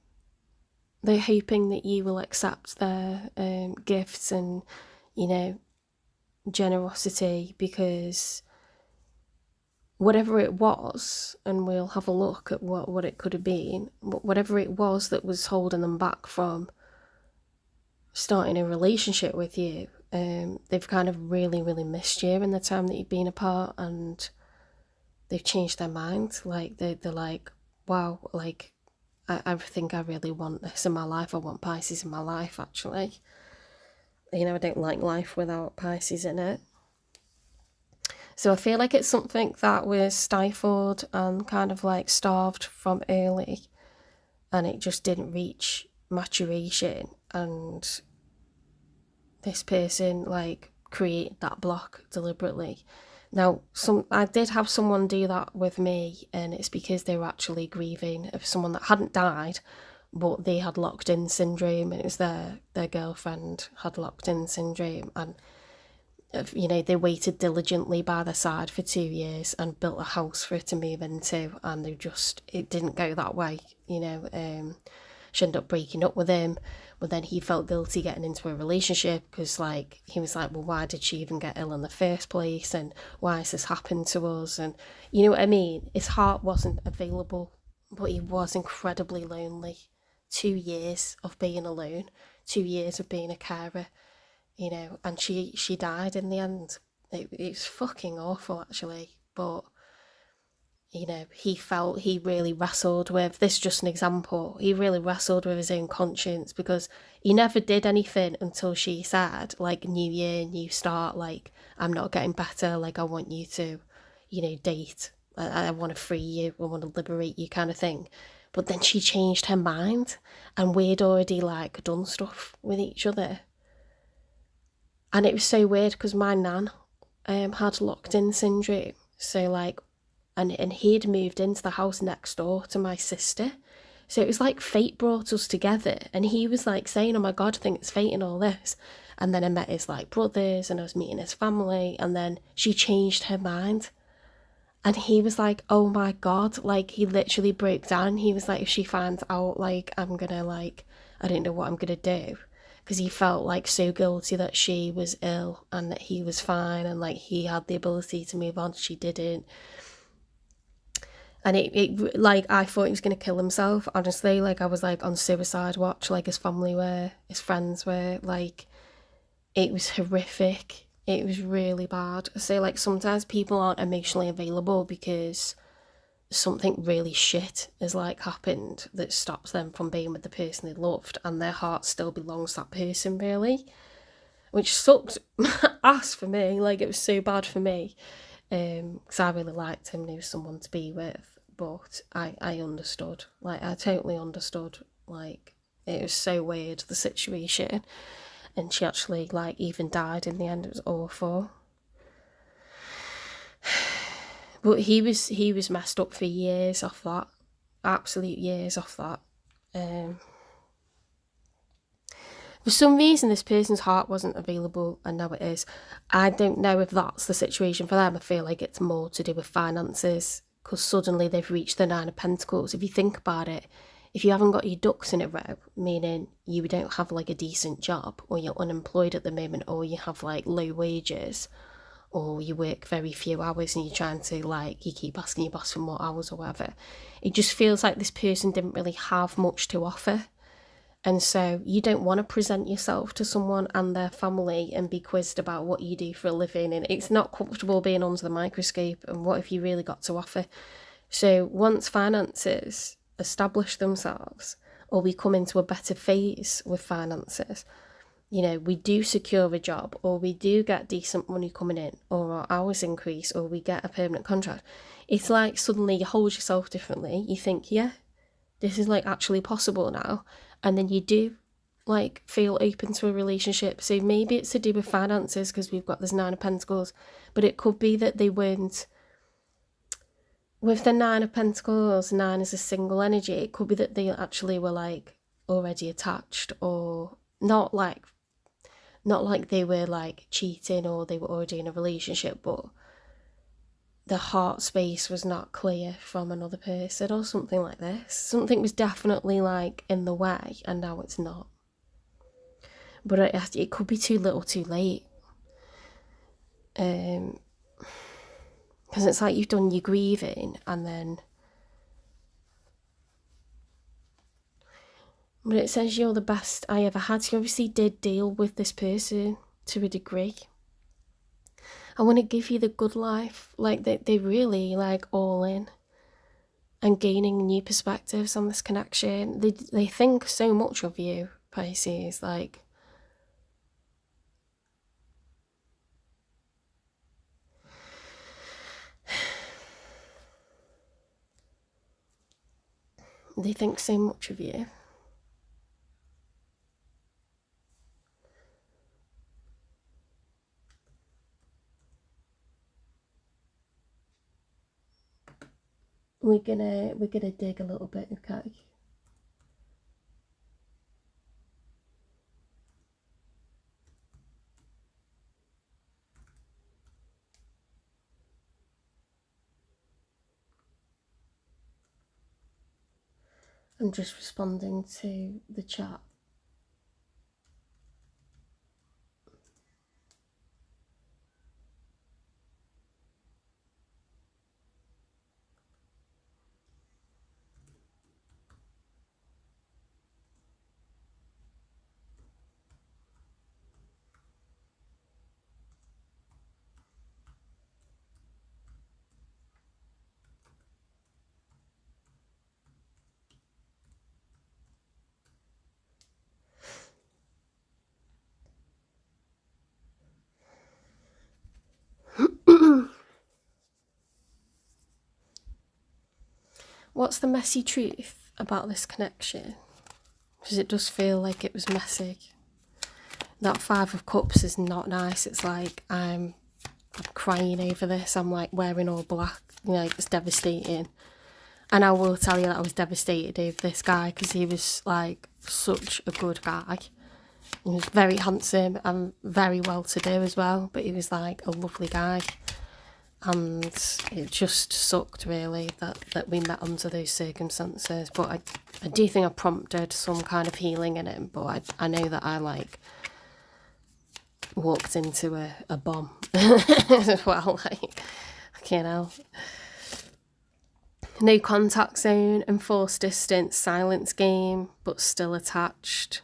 hoping that you will accept their gifts and, you know, generosity, because whatever it was, and we'll have a look at what it could have been, whatever it was that was holding them back from starting a relationship with you, they've kind of really, really missed you in the time that you've been apart, and they've changed their mind. Like, they're like, wow, like, I think I really want this in my life. I want Pisces in my life, actually. You know, I don't like life without Pisces in it. So I feel like it's something that was stifled and kind of like starved from early, and it just didn't reach maturation, and this person like created that block deliberately. Now, I did have someone do that with me, and it's because they were actually grieving of someone that hadn't died, but they had locked-in syndrome, and it was their girlfriend had locked-in syndrome, and you know, they waited diligently by their side for 2 years and built a house for her to move into, and it didn't go that way, you know. She ended up breaking up with him, but then he felt guilty getting into a relationship, because like he was like, well, why did she even get ill in the first place, and why has this happened to us? And you know what I mean, his heart wasn't available, but he was incredibly lonely. 2 years of being alone, 2 years of being a carer, you know, and she died in the end. It was fucking awful, actually, but you know, he really wrestled with this. Just an example, he really wrestled with his own conscience, because he never did anything until she said, like, new year, new start, like, I'm not getting better, like, I want you to, you know, date, I want to free you, I want to liberate you, kind of thing. But then she changed her mind, and we'd already like done stuff with each other. And it was so weird, because my nan had locked-in syndrome, so like, and he'd moved into the house next door to my sister. So it was like fate brought us together, and he was like saying, oh my God, I think it's fate and all this. And then I met his like brothers, and I was meeting his family, and then she changed her mind. And he was like, oh my God, like, he literally broke down. He was like, if she finds out, like, I'm gonna, like, I don't know what I'm gonna do. Because he felt like so guilty that she was ill and that he was fine, and like he had the ability to move on, she didn't. And it like, I thought he was going to kill himself, honestly. Like, I was like on suicide watch, like his family were, his friends were, like, it was horrific. It was really bad. So like, sometimes people aren't emotionally available because something really shit has like happened that stops them from being with the person they loved, and their heart still belongs to that person, really, which sucked ass for me. Like, it was so bad for me, because I really liked him and he was someone to be with. But I understood, like, I totally understood. Like, it was so weird, the situation, and she actually like even died in the end. It was awful. But he was messed up for years off that, absolute years off that. For some reason, this person's heart wasn't available, and now it is. I don't know if that's the situation for them. I feel like it's more to do with finances, because suddenly they've reached the 9 of Pentacles. If you think about it, if you haven't got your ducks in a row, meaning you don't have like a decent job, or you're unemployed at the moment, or you have like low wages, or you work very few hours and you're trying to, like, you keep asking your boss for more hours or whatever, it just feels like this person didn't really have much to offer. And so you don't want to present yourself to someone and their family and be quizzed about what you do for a living, and it's not comfortable being under the microscope, and what have you really got to offer. So once finances establish themselves, or we come into a better phase with finances, you know, we do secure a job, or we do get decent money coming in, or our hours increase, or we get a permanent contract, it's like suddenly you hold yourself differently. You think, yeah, this is like actually possible now. And then you do like feel open to a relationship. So maybe it's to do with finances, because we've got this 9 of Pentacles, but it could be that they weren't. With the 9 of Pentacles, 9 is a single energy. It could be that they actually were like already attached, or Not like they were like cheating or they were already in a relationship, but the heart space was not clear from another person or something like this. Something was definitely like in the way, and now it's not. But it could be too little too late. Because it's like you've done your grieving and then... But it says you're the best I ever had. So you obviously did deal with this person to a degree. I want to give you the good life. Like, they really, like, all in. And gaining new perspectives on this connection. They think so much of you, Pisces. Like... They think so much of you. We're gonna dig a little bit, okay? I'm just responding to the chat. What's the messy truth about this connection? Because it does feel like it was messy. That 5 of Cups is not nice. It's like I'm crying over this. I'm like wearing all black. You know, it's devastating. And I will tell you that I was devastated over this guy because he was like such a good guy. He was very handsome and very well to do as well. But he was like a lovely guy. And it just sucked really that we met under those circumstances. But I do think I prompted some kind of healing in him. But I know that I like walked into a bomb as well. Like, you know. No contact zone, enforced distance, silence game, but still attached.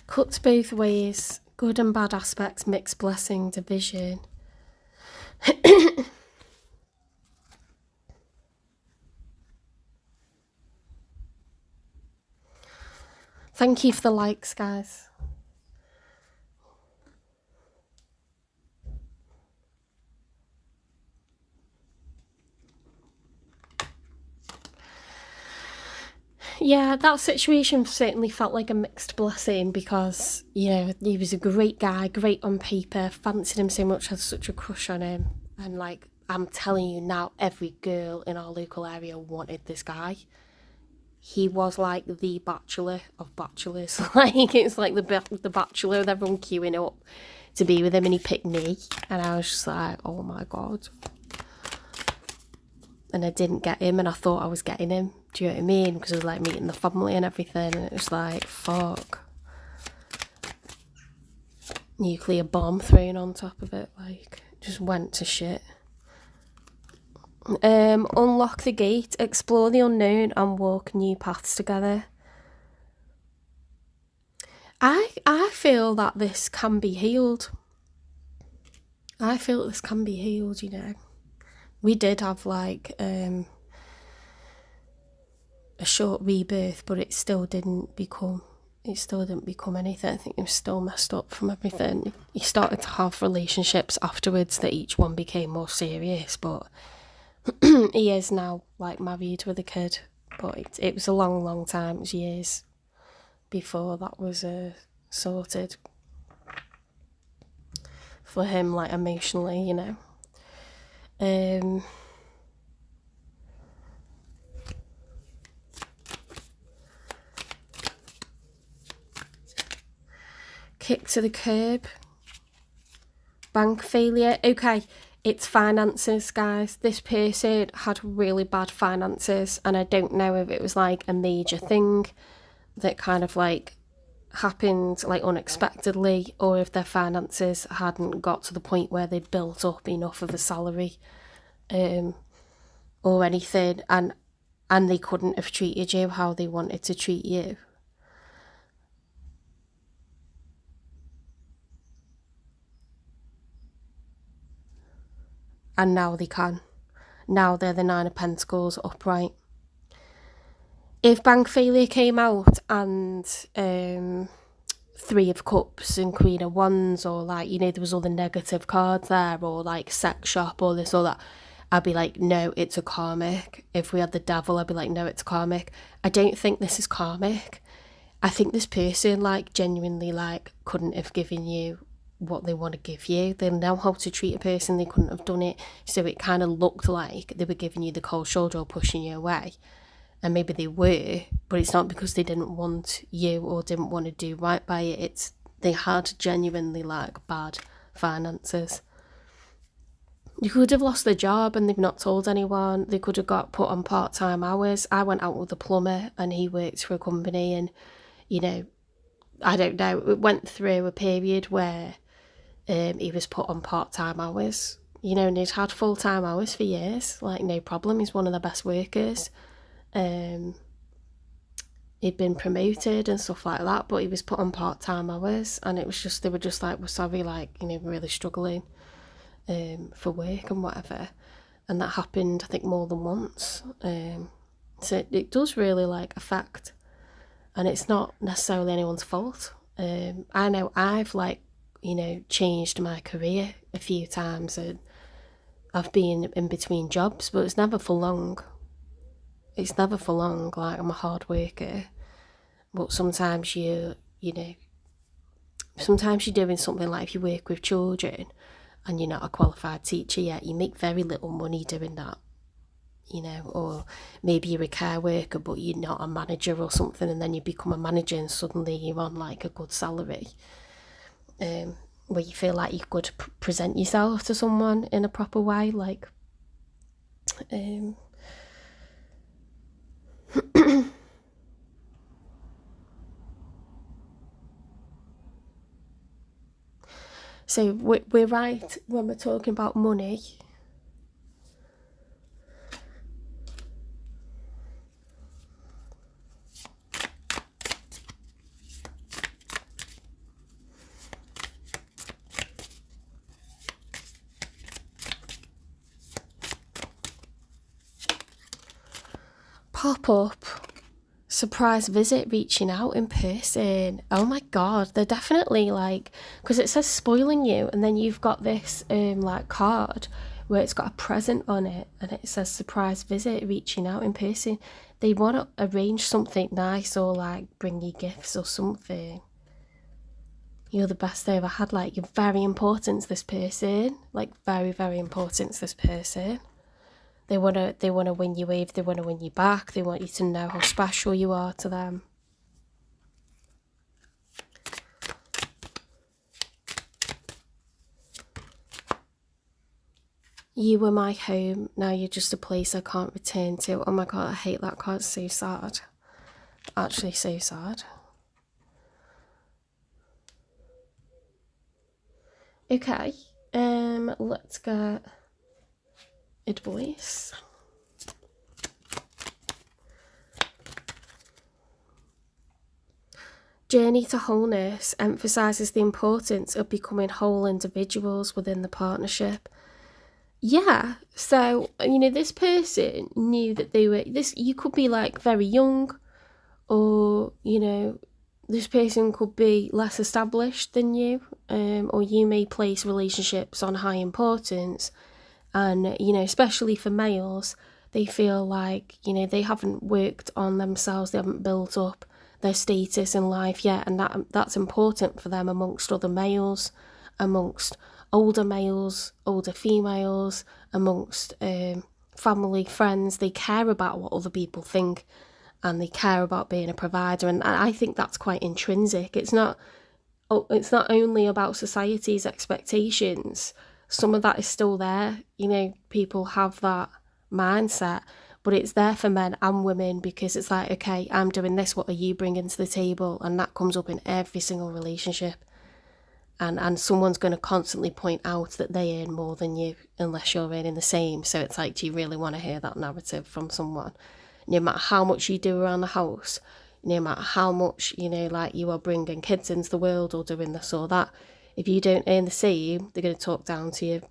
Cuts both ways, good and bad aspects, mixed blessing, division. Thank you for the likes, guys. Yeah, that situation certainly felt like a mixed blessing because, you know, he was a great guy, great on paper, fancied him so much, had such a crush on him. And, like, I'm telling you now, every girl in our local area wanted this guy. He was like the bachelor of bachelors. Like, it's like the bachelor with everyone queuing up to be with him, and he picked me. And I was just like, oh my God. And I didn't get him, and I thought I was getting him. Do you know what I mean? Because I was like meeting the family and everything, and it was like, fuck. Nuclear bomb thrown on top of it, like, just went to shit. Unlock the gate, explore the unknown, and walk new paths together. I feel that this can be healed. I feel this can be healed, you know. We did have like a short rebirth, but it still didn't become anything. I think it was still messed up from everything. You started to have relationships afterwards that each one became more serious, but he is now like married with a kid. point. It was a long time, it was years before that was sorted for him, like emotionally, you know. Kick to the curb. Bank failure. Okay, it's finances, guys. This person had really bad finances, and I don't know if it was like a major thing that kind of like happened like unexpectedly, or if their finances hadn't got to the point where they'd built up enough of a salary or anything, and they couldn't have treated you how they wanted to treat you. And now they can. Now they're the Nine of Pentacles upright. If bank failure came out and Three of Cups and Queen of Wands, or like, you know, there was all the negative cards there, or like sex shop, or this or that, I'd be like, no, it's a karmic. If we had the Devil, I'd be like, no, it's karmic. I don't think this is karmic. I think this person like genuinely like couldn't have given you what they want to give you. They know how to treat a person, they couldn't have done it. So it kind of looked like they were giving you the cold shoulder or pushing you away. And maybe they were, but it's not because they didn't want you or didn't want to do right by it. It's they had genuinely like bad finances. You could have lost their job and they've not told anyone. They could have got put on part-time hours. I went out with a plumber and he worked for a company, and, you know, I don't know, it went through a period where he was put on part-time hours, you know, and he'd had full-time hours for years, like no problem. He's one of the best workers. He'd been promoted and stuff like that, but he was put on part-time hours, and it was just, they were just like, we're sorry, like, you know, really struggling for work and whatever. And that happened, I think, more than once. So it does really like affect, and it's not necessarily anyone's fault. I know I've like, you know, changed my career a few times, and I've been in between jobs, but it's never for long. It's never for long. Like, I'm a hard worker, but sometimes you know, sometimes you're doing something like, if you work with children and you're not a qualified teacher yet, you make very little money doing that, you know. Or maybe you're a care worker but you're not a manager or something, and then you become a manager and suddenly you're on like a good salary, where you feel like you could present yourself to someone in a proper way, like so we're right when we're talking about money. Pop up, surprise visit, reaching out in person. Oh my god, they're definitely like, because it says spoiling you, and then you've got this like card where it's got a present on it, and it says surprise visit, reaching out in person. They want to arrange something nice, or like bring you gifts or something. You're the best they ever had. Like, you're very important to this person, like very, very important to this person. They want to win you over, they want to win you back, they want you to know how special you are to them. You were my home, now you're just a place I can't return to. Oh my god, I hate that card, it's so sad. Actually, so sad. Okay, let's get advice. Journey to wholeness emphasises the importance of becoming whole individuals within the partnership. Yeah, so, you know, this person knew that they were, you could be like very young, or, you know, this person could be less established than you, or you may place relationships on high importance. And, you know, especially for males, They feel like, you know, they haven't worked on themselves, they haven't built up their status in life yet, and that's important for them amongst other males, amongst older males, older females, amongst family, friends. They care about what other people think, and they care about being a provider, and I think that's quite intrinsic. It's not only about society's expectations. Some of that is still there, you know, people have that mindset, but it's there for men and women, because it's like, okay, I'm doing this, what are you bringing to the table? And that comes up in every single relationship, and someone's going to constantly point out that they earn more than you unless you're earning the same. So it's like, do you really want to hear that narrative from someone? No matter how much you do around the house, no matter how much, you know, like you are bringing kids into the world or doing this or that, if you don't earn the same, they're going to talk down to you,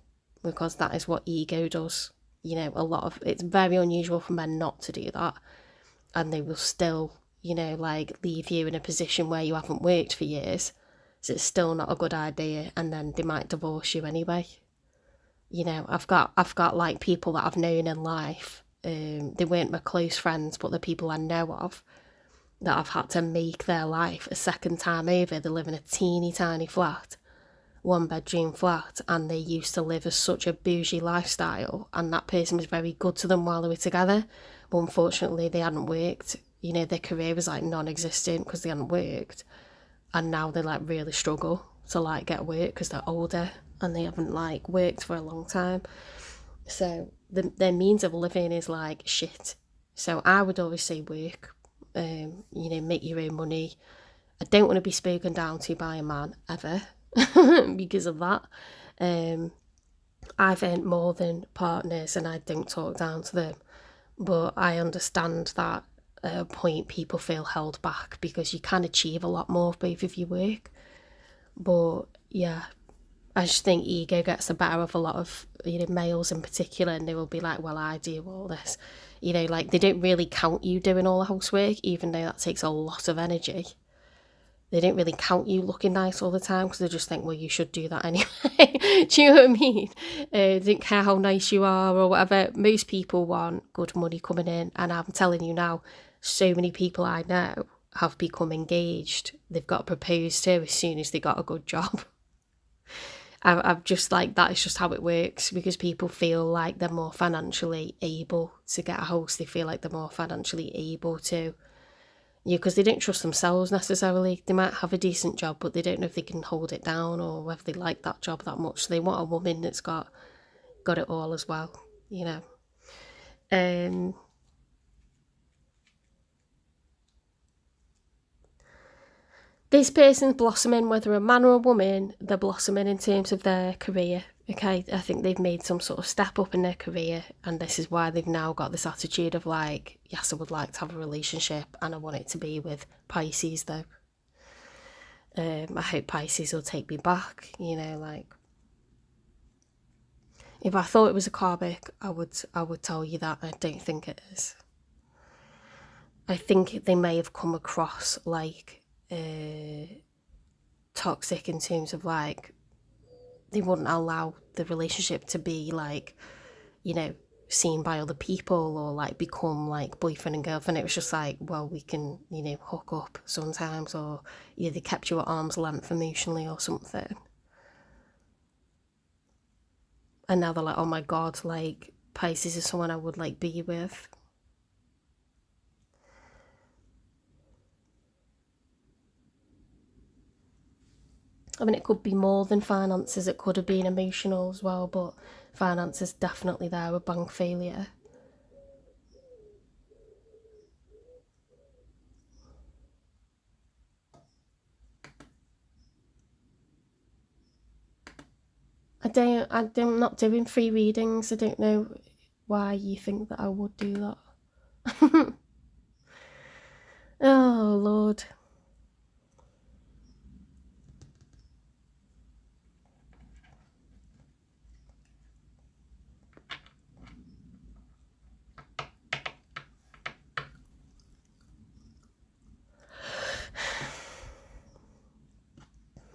because that is what ego does. You know, it's very unusual for men not to do that, and they will still, you know, like leave you in a position where you haven't worked for years, so it's still not a good idea, and then they might divorce you anyway. You know, I've got like people that I've known in life, they weren't my close friends, but the people I know of, that I've had to make their life a second time over. They live in a teeny tiny flat, 1-bedroom flat, and they used to live as such a bougie lifestyle, and that person was very good to them while they were together, but unfortunately they hadn't worked. You know, their career was like non-existent because they hadn't worked, and now they like really struggle to like get work because they're older and they haven't like worked for a long time. So their means of living is like shit. So I would always say work, you know, make your own money. I don't want to be spoken down to by a man ever because of that. I've earned more than partners and I don't talk down to them, but I understand that at a point people feel held back because you can achieve a lot more both if you work. But yeah, I just think ego gets the better of a lot of, you know, males in particular, and they will be like, well, I do all this. You know, like they don't really count you doing all the housework, even though that takes a lot of energy. They don't really count you looking nice all the time because they just think, well, you should do that anyway. Do you know what I mean? They don't care how nice you are or whatever. Most people want good money coming in, and I'm telling you now, so many people I know have become engaged. They've got proposed to as soon as they got a good job. I've just like, that is just how it works, because people feel like they're more financially able to get a house. They feel like they're more financially able to, because they don't trust themselves necessarily. They might have a decent job, but they don't know if they can hold it down or whether they like that job that much. So they want a woman that's got it all as well, you know. This person's blossoming, whether a man or a woman, they're blossoming in terms of their career, okay? I think they've made some sort of step up in their career, and this is why they've now got this attitude of like, yes, I would like to have a relationship, and I want it to be with Pisces though. I hope Pisces will take me back, you know, like, if I thought it was a karmic, I would tell you that. I don't think it is. I think they may have come across like toxic in terms of like, they wouldn't allow the relationship to be like, you know, seen by other people or like become like boyfriend and girlfriend. It was just like, well, we can, you know, hook up sometimes, or yeah, they kept you at arm's length emotionally or something. And now they're like, oh my god, like Pisces is someone I would like be with. I mean, it could be more than finances, it could have been emotional as well, but finances definitely there with bank failure. I'm not doing free readings. I don't know why you think that I would do that. Oh, Lord.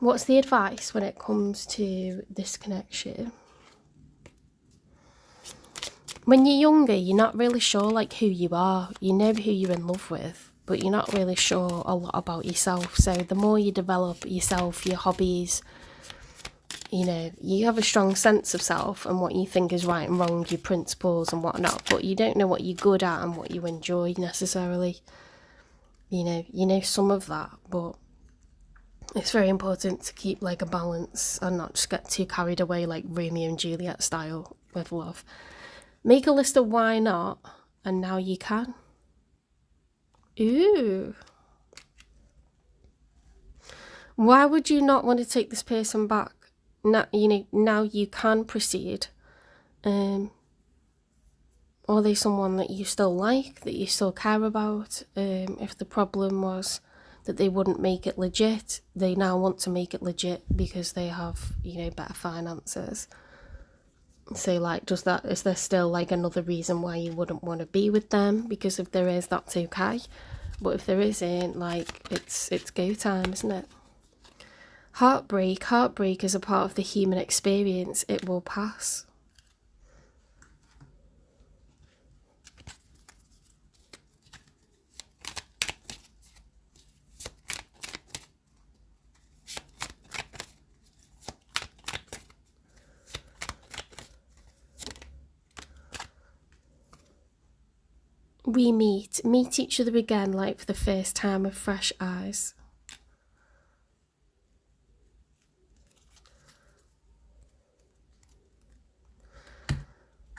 What's the advice when it comes to this connection? when you're younger, you're not really sure like who you are. You know who you're in love with, but you're not really sure a lot about yourself. So the more you develop yourself, your hobbies, you know, you have a strong sense of self and what you think is right and wrong, your principles and whatnot, but you don't know what you're good at and what you enjoy necessarily. You know some of that, but it's very important to keep like a balance and not just get too carried away like Romeo and Juliet style with love. Make a list of why not, and now you can. Ooh. Why would you not want to take this person back? Now, now you can proceed. Are they someone that you still like, that you still care about? If the problem was that they wouldn't make it legit, they now want to make it legit because they have, better finances. So, like, is there still, like, another reason why you wouldn't want to be with them? Because if there is, that's okay. But if there isn't, like, it's go time, isn't it? Heartbreak is a part of the human experience. It will pass. We meet each other again like for the first time with fresh eyes.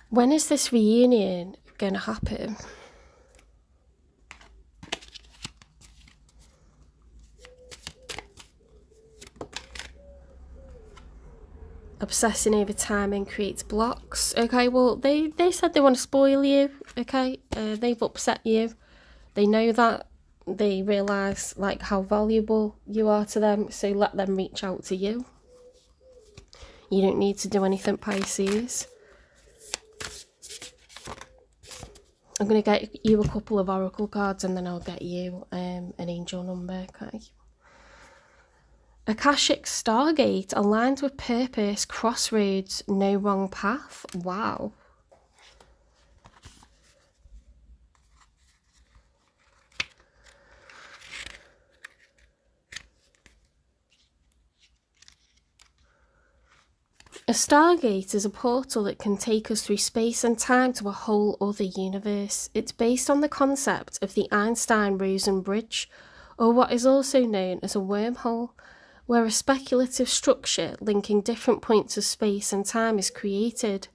When is this reunion going to happen? Obsessing over timing creates blocks. Okay, well, they said they want to spoil you, okay? They've upset you. They know that. They realise, like, how valuable you are to them, so let them reach out to you. You don't need to do anything, Pisces. I'm going to get you a couple of oracle cards and then I'll get you an angel number, okay? Akashic Stargate, aligned with purpose, crossroads, no wrong path. Wow. A stargate is a portal that can take us through space and time to a whole other universe. It's based on the concept of the Einstein-Rosen bridge, or what is also known as a wormhole, where a speculative structure linking different points of space and time is created.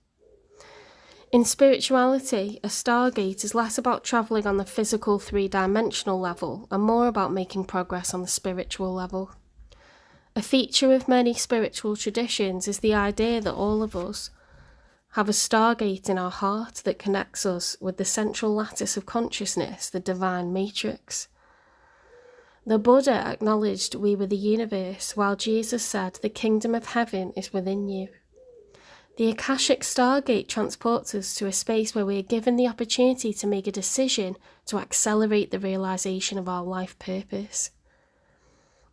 In spirituality, a stargate is less about travelling on the physical three-dimensional level and more about making progress on the spiritual level. A feature of many spiritual traditions is the idea that all of us have a stargate in our heart that connects us with the central lattice of consciousness, the divine matrix. The Buddha acknowledged we were the universe, while Jesus said the kingdom of heaven is within you. The Akashic Stargate transports us to a space where we are given the opportunity to make a decision to accelerate the realisation of our life purpose.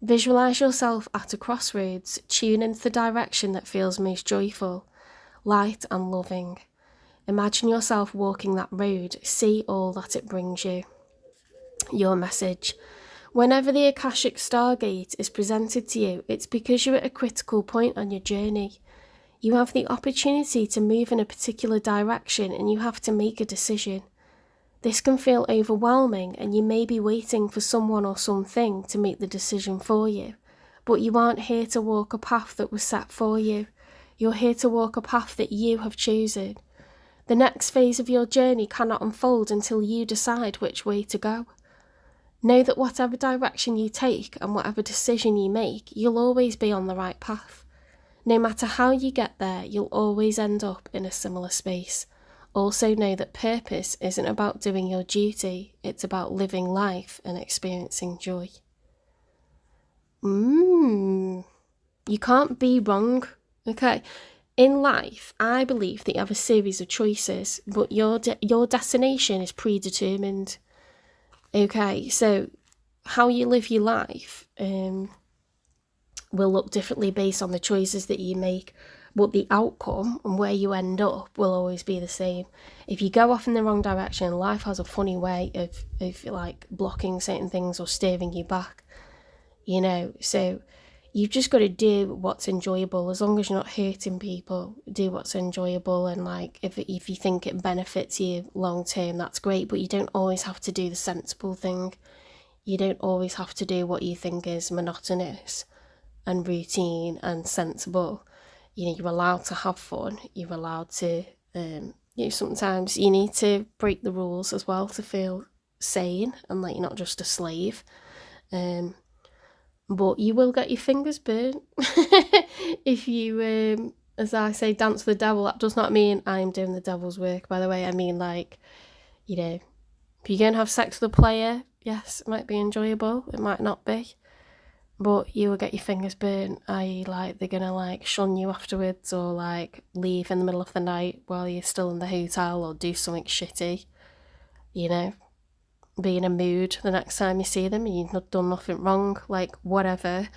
Visualise yourself at a crossroads, tune into the direction that feels most joyful, light and loving. Imagine yourself walking that road, see all that it brings you. Your message. Whenever the Akashic Stargate is presented to you, it's because you're at a critical point on your journey. You have the opportunity to move in a particular direction and you have to make a decision. This can feel overwhelming and you may be waiting for someone or something to make the decision for you, but you aren't here to walk a path that was set for you. You're here to walk a path that you have chosen. The next phase of your journey cannot unfold until you decide which way to go. Know that whatever direction you take and whatever decision you make, you'll always be on the right path. No matter how you get there, you'll always end up in a similar space. Also know that purpose isn't about doing your duty, it's about living life and experiencing joy. You can't be wrong, okay? In life, I believe that you have a series of choices, but your destination is predetermined. Okay, so how you live your life will look differently based on the choices that you make. but the outcome and where you end up will always be the same. If you go off in the wrong direction, life has a funny way of like blocking certain things or steering you back, you know. So you've just got to do what's enjoyable. As long as you're not hurting people, do what's enjoyable. And like if you think it benefits you long term, that's great, but you don't always have to do the sensible thing. You don't always have to do what you think is monotonous and routine and sensible. You know, you're allowed to have fun. You're allowed to, you know, sometimes you need to break the rules as well to feel sane and like you're not just a slave. But you will get your fingers burnt if you, as I say, dance with the devil. That does not mean I am doing the devil's work, by the way. I mean, like, you know, if you're going to have sex with a player, yes, it might be enjoyable. It might not be. But you will get your fingers burnt, i.e. like they're going to like shun you afterwards or like leave in the middle of the night while you're still in the hotel or do something shitty, you know, be in a mood the next time you see them and you've not done nothing wrong, like whatever,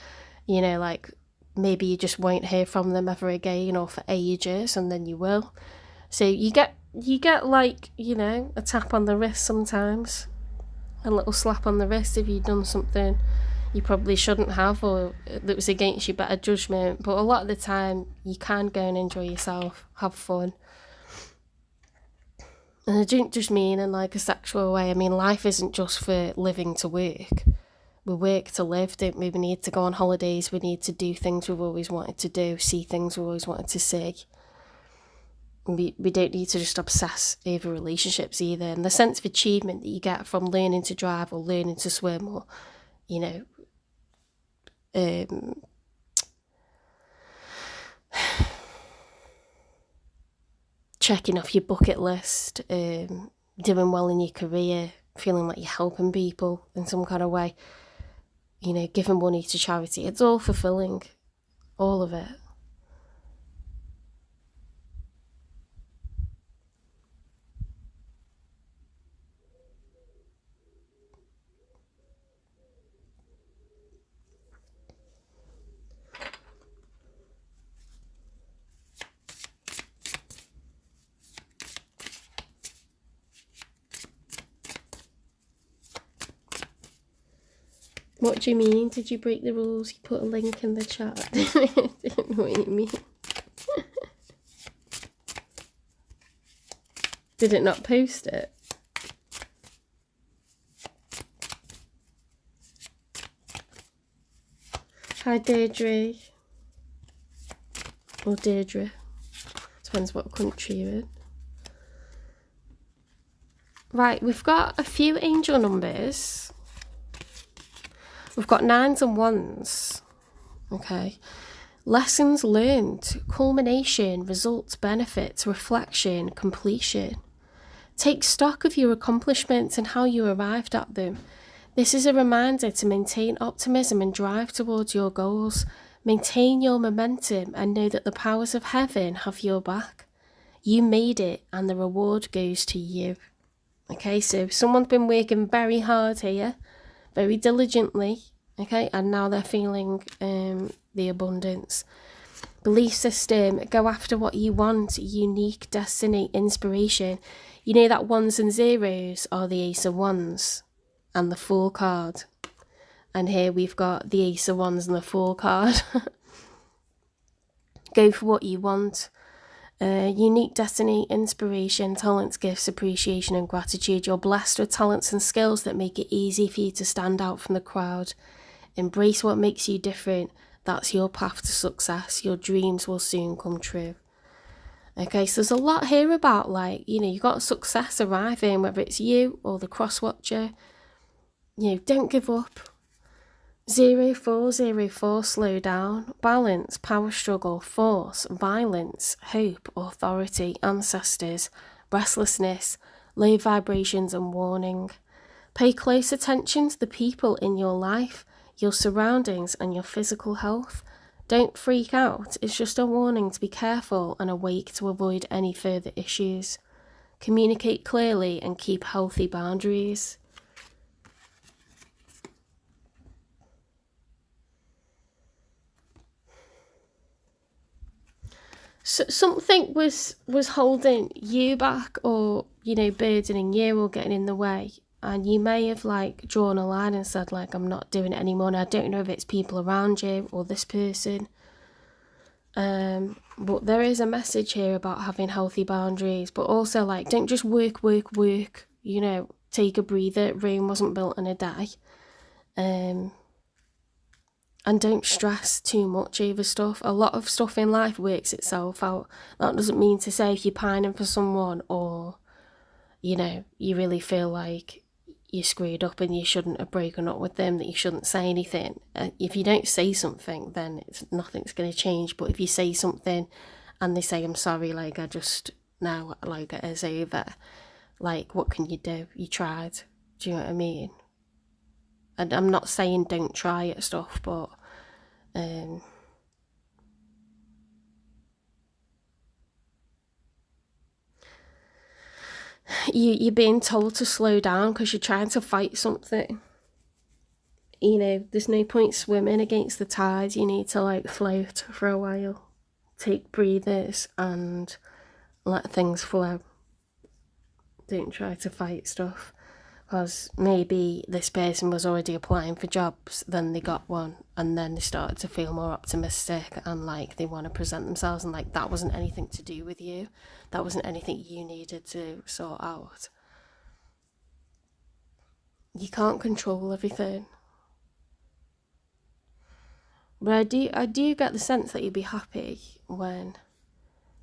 you know, like maybe you just won't hear from them ever again or for ages and then you will. So you get like, you know, a tap on the wrist sometimes, a little slap on the wrist if you've done something you probably shouldn't have or that was against your better judgment. But a lot of the time you can go and enjoy yourself, have fun. And I don't just mean in like a sexual way. I mean, life isn't just for living to work. We work to live, don't we? We need to go on holidays. We need to do things we've always wanted to do, see things we've always wanted to see. We don't need to just obsess over relationships either. And the sense of achievement that you get from learning to drive or learning to swim or, you know, checking off your bucket list, doing well in your career, feeling like you're helping people in some kind of way, you know, giving money to charity. It's all fulfilling, all of it. What do you mean? Did you break the rules? You put a link in the chat. I don't know what you mean. Did it not post it? Hi Deirdre. Or Deirdre. Depends what country you're in. Right, we've got a few angel numbers. We've got 9s and 1s. Okay. Lessons learned, culmination, results, benefits, reflection, completion. Take stock of your accomplishments and how you arrived at them. This is a reminder to maintain optimism and drive towards your goals. Maintain your momentum and know that the powers of heaven have your back. You made it and the reward goes to you. Okay, so someone's been working very hard here, very diligently, okay, and now they're feeling the abundance. Belief system, go after what you want, unique destiny, inspiration. You know that 1s and 0s are the Ace of Wands and the Fool card. And here we've got the Ace of Wands and the Fool card. Go for what you want. Unique destiny, inspiration, talents, gifts, appreciation and gratitude. You're blessed with talents and skills that make it easy for you to stand out from the crowd. Embrace what makes you different. That's your path to success. Your dreams will soon come true. Okay, so there's a lot here about, like, you know, you've got success arriving, whether it's you or the cross watcher. You know, don't give up. 0404, slow down. Balance, power struggle, force, violence, hope, authority, ancestors, restlessness, low vibrations and warning. Pay close attention to the people in your life, your surroundings and your physical health. Don't freak out. It's just a warning to be careful and awake to avoid any further issues. Communicate clearly and keep healthy boundaries. So something was holding you back, or, you know, burdening you or getting in the way. And you may have, like, drawn a line and said, like, I'm not doing it anymore. And I don't know if it's people around you or this person. But there is a message here about having healthy boundaries. But also, like, don't just work. You know, take a breather. Rome wasn't built in a day. And don't stress too much over stuff. A lot of stuff in life works itself out. That doesn't mean to say if you're pining for someone, or, you know, you really feel like you screwed up and you shouldn't have broken up with them, that you shouldn't say anything. If you don't say something, then nothing's going to change. But if you say something and they say, I'm sorry, like, I just, now, like, it is over, like, what can you do? You tried. Do you know what I mean? And I'm not saying don't try at stuff, but you're being told to slow down because you're trying to fight something. You know, there's no point swimming against the tide. You need to, like, float for a while, take breathers and let things flow. Don't try to fight stuff. Because maybe this person was already applying for jobs, then they got one, and then they started to feel more optimistic and like they want to present themselves, and like that wasn't anything to do with you. That wasn't anything you needed to sort out. You can't control everything. But I do get the sense that you'd be happy when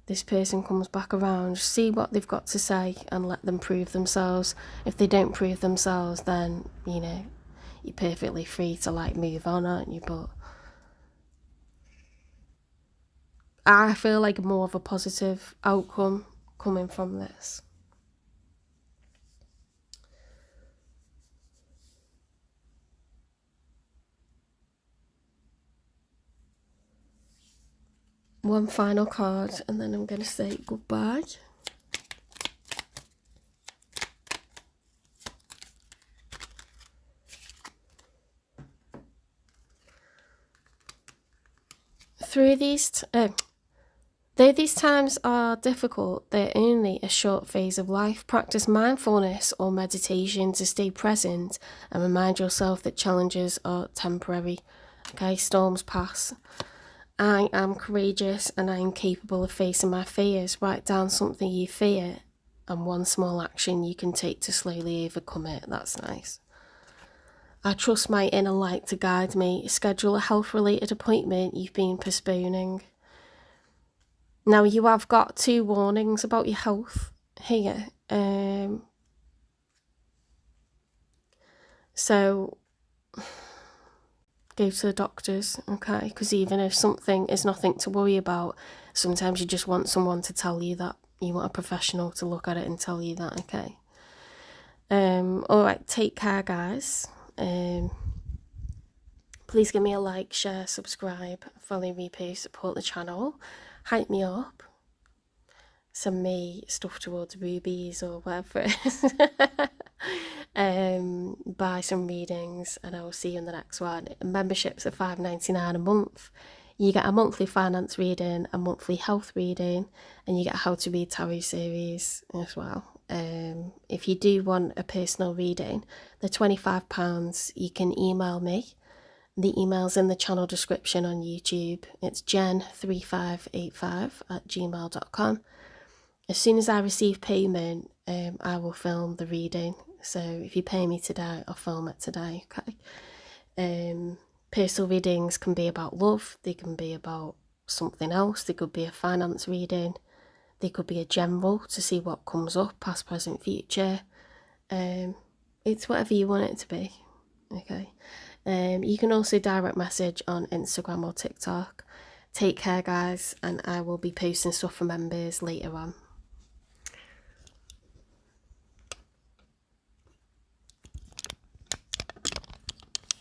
this person comes back around. See what they've got to say and let them prove themselves. If they don't prove themselves, then, you know, you're perfectly free to, like, move on, aren't you? But I feel like more of a positive outcome coming from this. One final card and then I'm going to say goodbye. Though these times are difficult, they're only a short phase of life. Practice mindfulness or meditation to stay present and remind yourself that challenges are temporary. Okay, storms pass. I am courageous and I am capable of facing my fears. Write down something you fear and one small action you can take to slowly overcome it. That's nice. I trust my inner light to guide me. Schedule a health-related appointment you've been postponing. Now, you have got 2 warnings about your health here. So go to the doctors, okay? Because even if something is nothing to worry about, sometimes you just want someone to tell you that. You want a professional to look at it and tell you that, okay? Alright, take care, guys. Please give me a like, share, subscribe, follow, repost, support the channel. Hype me up. Send me stuff towards rubies or whatever it is. Buy some readings and I will see you in the next one. Memberships are $5.99 a month. You get a monthly finance reading, a monthly health reading, and you get a how to read tarot series as well. If you do want a personal reading, they're £25. You can email me. The email's in the channel description on YouTube. It's jen3585@gmail.com. As soon as I receive payment, I will film the reading. So if you pay me today, I'll film it today, okay? Personal readings can be about love. They can be about something else. They could be a finance reading. They could be a general to see what comes up, past, present, future. It's whatever you want it to be, okay? You can also direct message on Instagram or TikTok. Take care, guys, and I will be posting stuff for members later on.